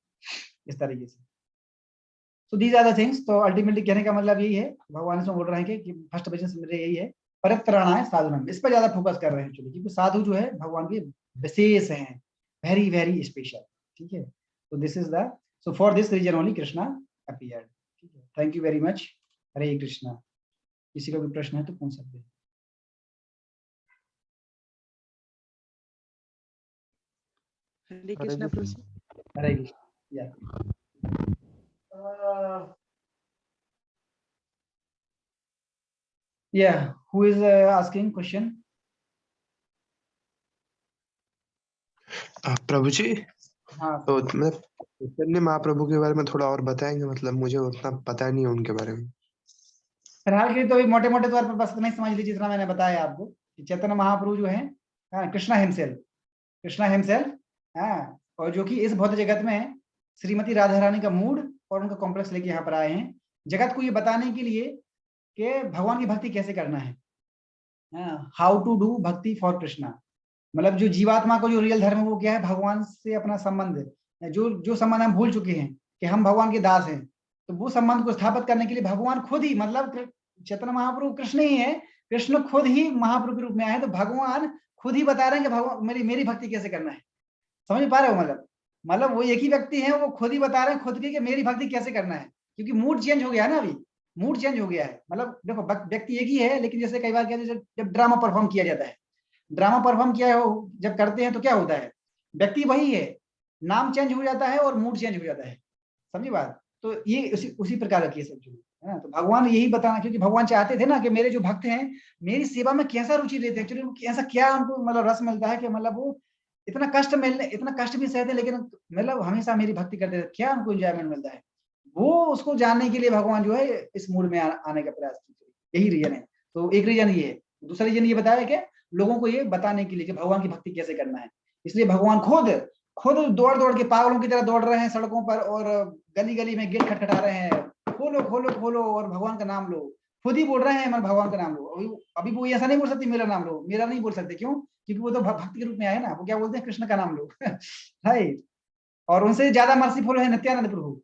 इस तरीके से। So these are the things. तो अल्टीमेटली कहने का मतलब यही है, भगवान इसमें बोल रहे हैं कि फर्स्ट वचन मेरे यही है, परित्राणाय साधुनाम, इस पर ज्यादा फोकस कर रहे हैं एक्चुअली, क्योंकि साधु जो है भगवान के विशेष हैं, वेरी वेरी स्पेशल। ठीक है, तो this is the, so for this reason only Krishna appeared. ठीक है, thank you very much. Hare Krishna. किसी का भी प्रश्न है तो पूछ सकते हैं। हरे कृष्णा प्रभु। हरे कृष्ण। या yeah, who is asking question? प्रभु जी, हाँ, तो मैं चैतन्य महाप्रभु के बारे में थोड़ा और बताएंगे, मतलब मुझे उतना पता नहीं है उनके बारे में। फिलहाल के लिए तो अभी मोटे मोटे तौर पर बस इतना ही समझ लीजिए जितना मैंने बताया आपको कि चैतन्य महाप्रभु जो है कृष्णा हिमसेल्फ, हाँ, और जो कि इस भौतिक जगत में श्रीमती राधा रानी का मूड और उनका कॉम्प्लेक्स लेके यहाँ पर आए हैं जगत को ये बताने के लिए कि भगवान की भक्ति कैसे करना है, हाउ टू डू भक्ति फॉर कृष्णा। मतलब जो जीवात्मा को जो रियल धर्म है वो क्या है, भगवान से अपना संबंध, जो संबंध हम भूल चुके हैं कि हम भगवान के दास हैं, तो वो संबंध को स्थापित करने के लिए भगवान खुद ही, मतलब चैतन्य महाप्रभु कृष्ण ही है, कृष्ण खुद ही महाप्रभु के रूप में आए, तो भगवान खुद ही बता रहे हैं कि भगवान मेरी भक्ति कैसे करना है। समझ पा रहे हो? मतलब वो एक ही व्यक्ति है, वो खुद ही बता रहे हैं खुद के कि मेरी भक्ति कैसे करना है, क्योंकि मूड चेंज हो गया है ना, अभी मूड चेंज हो गया है। मतलब देखो व्यक्ति एक ही है, लेकिन जैसे कई बार कहते हैं जब ड्रामा परफॉर्म किया जाता है, ड्रामा परफॉर्म किया हो जब करते हैं तो क्या होता है, व्यक्ति वही है, नाम चेंज हो जाता है और मूड चेंज हो जाता है। समझी बात? तो ये उसी प्रकार की सब चीजें है ना। तो भगवान यही बताना, क्योंकि भगवान चाहते थे ना कि मेरे जो भक्त हैं मेरी सेवा में कैसा रुचि लेते हैं, एक्चुअली ऐसा क्या उनको मतलब रस मिलता है कि मतलब वो इतना कष्ट भी सहते, लेकिन मतलब हमेशा मेरी भक्ति करते थे, क्या उनको एंजॉयमेंट मिलता है, वो उसको जानने के लिए भगवान जो है इस मूड में आने का प्रयास कीजिए। यही रीजन है। तो एक रीजन ये है, दूसरा रीजन ये बताया कि लोगों को ये बताने के लिए कि भगवान की भक्ति कैसे करना है। इसलिए भगवान खुद दौड़ दौड़ के पागलों की तरह दौड़ रहे हैं सड़कों पर, और गली गली में गेट खटखटा रहे हैं, खोलो खोलो खोलो और भगवान का नाम लो। खुद ही बोल रहे हैं मतलब भगवान का नाम लो। अभी वो ऐसा नहीं बोल सकते मेरा नाम लो, मेरा नहीं बोल सकते, क्यों? क्योंकि वो तो भक्त के रूप में आए ना, वो क्या बोलते हैं, कृष्ण का नाम लो। राइट। और उनसे ज्यादा मर्सीफुल है नित्यानंद प्रभु,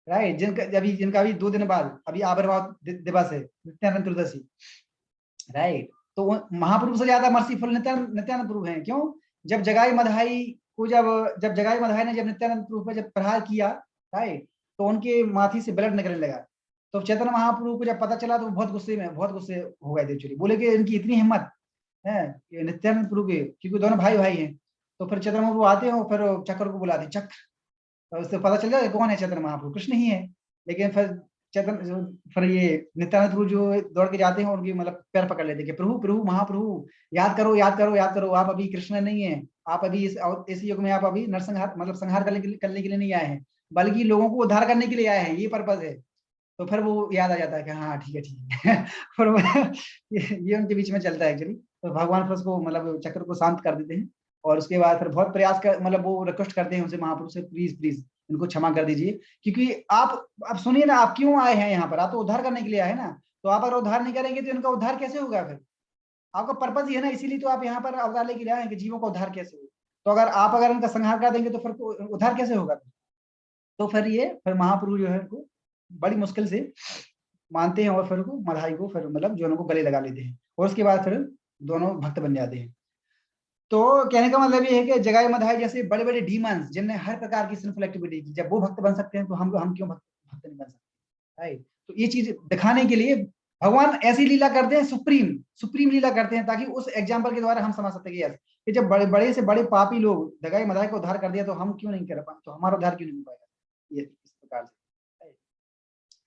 राइट, जिनका अभी 2 दिन बाद अभी आविर्भाव दिवस है, नित्यानंद चतुर्दशी, राइट। तो महाप्रभु से ज्यादा मर्सीफुल नित्यानंद प्रभु हैं। क्यों? जब जगाई मधाई को जब जगाई मधाई ने जब नित्यानंद प्रभु पर जब प्रहार किया, राइट, तो उनके माथी से ब्लड निकलने लगा। तो चैतन्य महाप्रभु को जब पता चला तो बहुत गुस्से हो गए थे एक्चुअली, बोले कि इनकी इतनी हिम्मत है ये नित्यानंद प्रभु के, क्योंकि दोनों भाई भाई हैं। तो फिर चैतन्य महाप्रभु आते हैं और फिर चक्र को बुलाते, चक्र, तो उससे पता चल जाए कौन है, चैतन्य महाप्रभु कृष्ण ही है। लेकिन फिर ये नित्यानंद प्रभु जो दौड़ के जाते हैं उनकी मतलब पैर पकड़ लेते कि प्रभु प्रभु महाप्रभु याद करो याद करो याद करो, आप अभी कृष्ण नहीं है, आप अभी इस युग में आप अभी नरसंहार मतलब संहार करने के लिए नहीं आए हैं, बल्कि लोगों को उद्धार करने के लिए आए हैं, ये पर्पज है। तो फिर वो याद आ जाता है कि हाँ ठीक है। फिर ये उनके बीच में चलता है एक्चुअली। तो भगवान फिर उसको मतलब चक्र को शांत कर देते हैं, और उसके बाद फिर बहुत प्रयास कर मतलब वो रिक्वेस्ट करते हैं उनसे, महाप्रभु से प्लीज प्लीज इनको क्षमा कर दीजिए, क्योंकि आप सुनिए ना, आप क्यों आए हैं यहाँ पर, आप तो उद्धार करने के लिए आए हैं ना, तो आप अगर उद्धार नहीं करेंगे तो इनका उद्धार कैसे होगा? फिर आपका पर्पज ही है ना, इसीलिए तो आप यहाँ पर अवतार लेके आए हैं कि जीवों का उद्धार कैसे हो। तो अगर इनका संहार कर देंगे तो फिर उद्धार कैसे होगा? तो फिर महाप्रभु जो है उनको बड़ी मुश्किल से मानते हैं, और फिर मधाई को फिर मतलब जो उनको गले लगा लेते हैं, और उसके बाद फिर दोनों भक्त बन जाते हैं। तो कहने का मतलब ये है कि जगाई मधाई जैसे बड़े बड़े डीमंस जिनने हर प्रकार की सिंफुल एक्टिविटी की, जब वो भक्त बन सकते हैं तो हम क्यों भक्त नहीं बन सकते, राइट। तो ये चीज दिखाने के लिए भगवान ऐसी लीला करते हैं, सुप्रीम लीला करते हैं, ताकि उस एग्जाम्पल के द्वारा हम समझ सकते हैं कि जब बड़े बड़े से बड़े पापी लोग जगाई मधाई को उद्धार कर दिया तो हम क्यों नहीं कर पाए, तो हमारा उद्धार क्यों नहीं हो पाएगा, ये इस प्रकार से।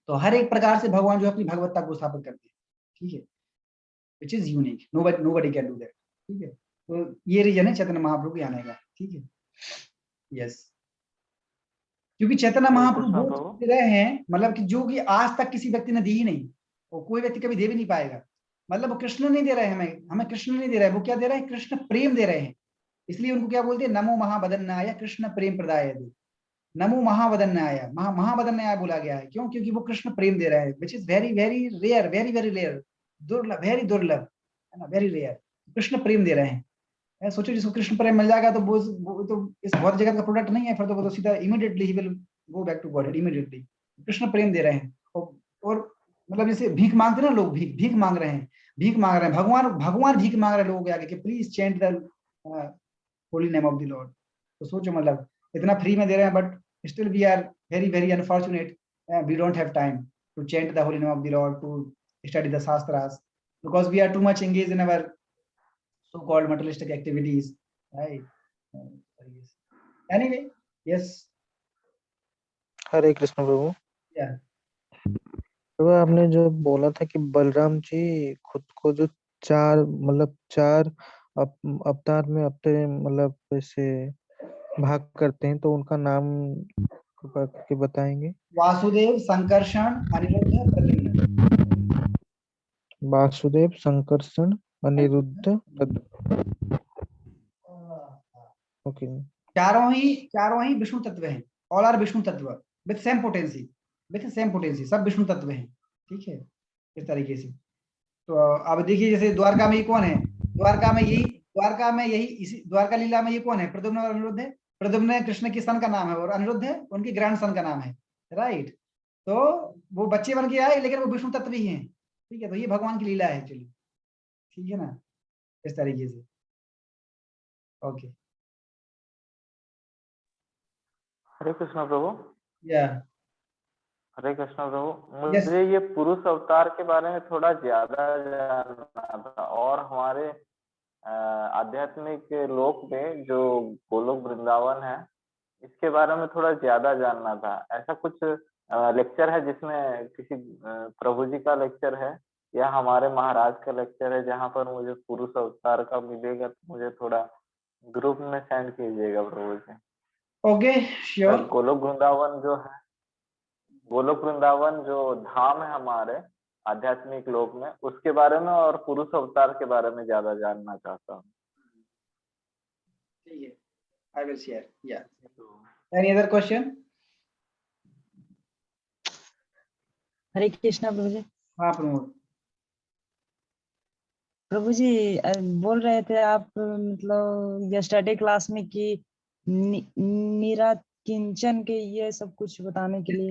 तो हर एक प्रकार से भगवान जो अपनी भगवत्ता को स्थापित करते हैं, ठीक है, which is unique, nobody can do that, ठीक है। तो ये रीजन है चैतन्य महाप्रभु के आने का, ठीक है, यस। क्योंकि चैतन्य महाप्रभु वो चीज दे रहे हैं मतलब कि जो कि आज तक किसी व्यक्ति ने दी ही नहीं, और कोई व्यक्ति कभी दे भी नहीं पाएगा। मतलब वो कृष्ण नहीं दे रहे हैं हमें कृष्ण नहीं दे रहे हैं, वो क्या दे रहे हैं, कृष्ण प्रेम दे रहे हैं। इसलिए उनको क्या बोलते हैं, नमो महावदन्नाय कृष्ण प्रेम प्रदाय, नमो महावदन्नाय, महावदन्नाय बोला गया है, क्यों? क्योंकि वो कृष्ण प्रेम दे रहे हैं, which is very very rare, very very rare, दुर्लभ, वेरी दुर्लभ, है ना, वेरी रेयर। कृष्ण प्रेम दे रहे हैं। सोचो जिसको कृष्ण प्रेम मिल जाएगा तो वो तो इस बहुत जगत का प्रोडक्ट नहीं है, फिर तो वो तो सीधा इमीडिएटली ही will go back to God immediately. Krishna प्रेम दे रहे हैं, और मतलब जैसे भीख मांगते ना लोग, भीख मांग रहे हैं, भगवान भीख मांग रहे हैं लोगों के आगे कि please chant the holy name of the Lord. तो सोचो मतलब इतना फ्री में दे रहे हैं, but still we are very very unfortunate, we don't have time to chant the holy name of the Lord, to study the shastras, because we are too much engaged in our so-called materialistic activities, right? Anyway, yes, Hare Krishna Prabhu. yeah, प्रभु आपने जो बोला था कि बलराम जी खुद को जो चार अवतार में अपने मतलब ऐसे भाग करते हैं, तो उनका नाम कृपा करके बताएंगे। वासुदेव, संकर्षण, अनिरुद्ध, प्रद्युम्न। वासुदेव, संकर्षण, अनिरुद्ध, ओके। चारों ही विष्णु तत्व हैं। ऑल आर विष्णु तत्व विथ सेम पोटेंसी, सब विष्णु तत्व हैं। ठीक है, इस तरीके से। तो अब देखिए, जैसे द्वारका में ये कौन है? द्वारका में यही इसी द्वारका लीला में ये कौन है? प्रद्युम्न और अनिरुद्ध है। प्रद्युम्न कृष्ण की सन का नाम है और अनिरुद्ध है उनके ग्रैंड सन का नाम है, राइट। तो वो बच्चे बन के आए, लेकिन वो विष्णु तत्व ही हैं। ठीक है, तो ये भगवान की लीला है एक्चुअली। ठीक है ना, इस तरीके से। ओके, हरे कृष्ण प्रभु। या हरे कृष्ण प्रभु, Yes. मुझे ये पुरुष अवतार के बारे में थोड़ा ज्यादा जानना था, और हमारे आध्यात्मिक लोक में जो गोलोक वृंदावन है, इसके बारे में थोड़ा ज्यादा जानना था। ऐसा कुछ लेक्चर है जिसमें किसी प्रभु जी का लेक्चर है या हमारे महाराज का लेक्चर है जहाँ पर मुझे पुरुष अवतार का मिलेगा, तो मुझे थोड़ा ग्रुप में सेंड कीजिएगा प्रभु जी। Okay, sure. गोलोक वृंदावन जो धाम है हमारे आध्यात्मिक लोक में, उसके बारे में और पुरुष अवतार के बारे में ज्यादा जानना चाहता हूँ। ठीक है, आई विल शेयर। या एनी अदर क्वेश्चन? हरे कृष्णा प्रभु जी। हाँ प्रमोद। प्रभु जी बोल रहे थे आप, मतलब यस्टरडे क्लास में कि निराकिंचन के ये सब कुछ बताने के लिए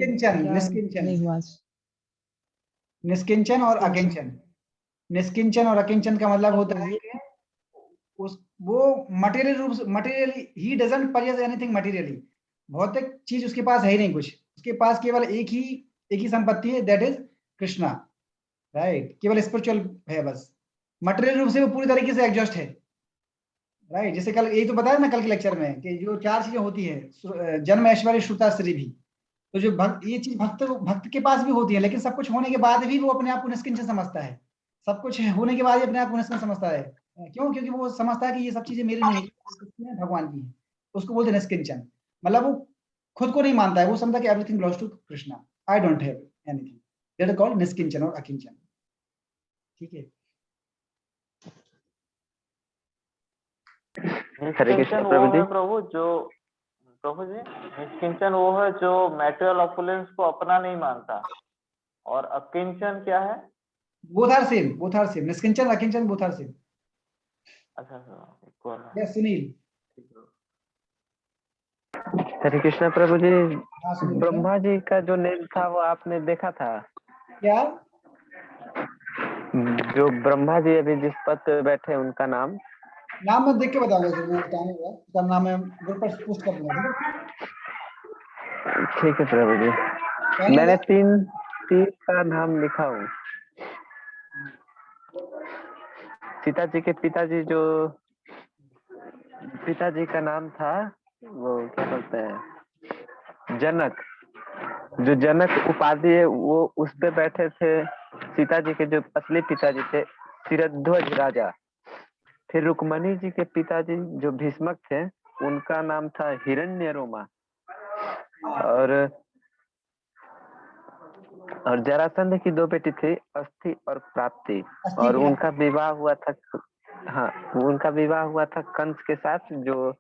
निष्किंचन और अकिंचन। निष्किंचन और अकिंचन का मतलब होता है कि वो materially he doesn't possess anything materially. भौतिक चीज उसके पास है ही नहीं कुछ, उसके पास केवल एक ही संपत्ति है, दैट इज कृष्णा, राइट। केवल स्पिरिचुअल है बस, मटेरियल रूप से वो पूरी तरीके से एग्जॉस्ट है, राइट। जैसे कल यही तो बताया ना कल के लेक्चर में कि जो 4 चीजें होती है, जन्म, ऐश्वर्य, श्रुता, श्री भी। तो जो ये चीज भक्त के पास भी होती है, लेकिन सब कुछ होने के बाद भी वो अपने आप को निष्किंचन समझता है। सब कुछ होने के बाद भी अपने आप को निष्किंचन समझता है। क्यों? क्योंकि वो समझता है कि ये सब चीजें मेरी नहीं है, भगवान की है। उसको बोलते हैं निष्किंचन। मतलब वो खुद को नहीं मानता है, वो समझता है कि everything belongs to Krishna, I don't have anything. That is called निष्किंचन और अकिंचन। ठीक है। हरे कृष्ण प्रभु जी। प्रभु जी, निष्किंचन वो है जो मैटेरियल ऑपुलेंस को अपना नहीं मानता, और अकिंचन क्या है? Both are same. निष्किंचन, अकिंचन, बोथ आर सेम। अच्छा, यस सुनील। हरे कृष्ण प्रभु जी। हाँ सुनील। ब्रह्मा जी का जो नेम था वो आपने देखा था क्या? जो ब्रह्मा जी अभी जिस पद पे बैठे उनका नाम मैं देख के बताऊंगा सर, मैं टाइम होगा उसका नाम मैं ग्रुप पर पोस्ट कर दूंगा। ठीक है प्रभु जी। मैंने तीन का नाम लिखा हूँ। सीता जी के पिताजी जो पिताजी का नाम था वो क्या बोलते हैं, जनक। जो जनक उपाधि है वो उस पे बैठे थे। सीता जी के जो असली पिताजी थे शिरध्वज राजा। फिर रुक्मणी जी के पिताजी जो भीष्मक थे उनका नाम था हिरण्यरोमा। और जरासंध की 2 बेटी थी, अस्थि और प्राप्ति। और उनका विवाह हुआ था, हाँ उनका विवाह हुआ था कंस के साथ। जो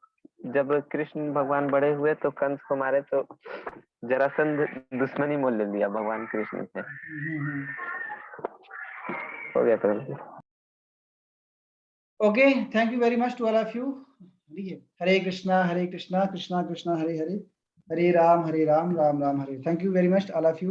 जब कृष्ण भगवान बड़े हुए तो कंस को मारे, तो जरासंध दुश्मनी मोल ले लिया भगवान कृष्ण से। हो गया प्रभु। Okay, thank you very much to all of you. Hare Krishna Krishna Krishna Hare Hare, Hare Ram Ram Ram Hare. Thank you very much all of you.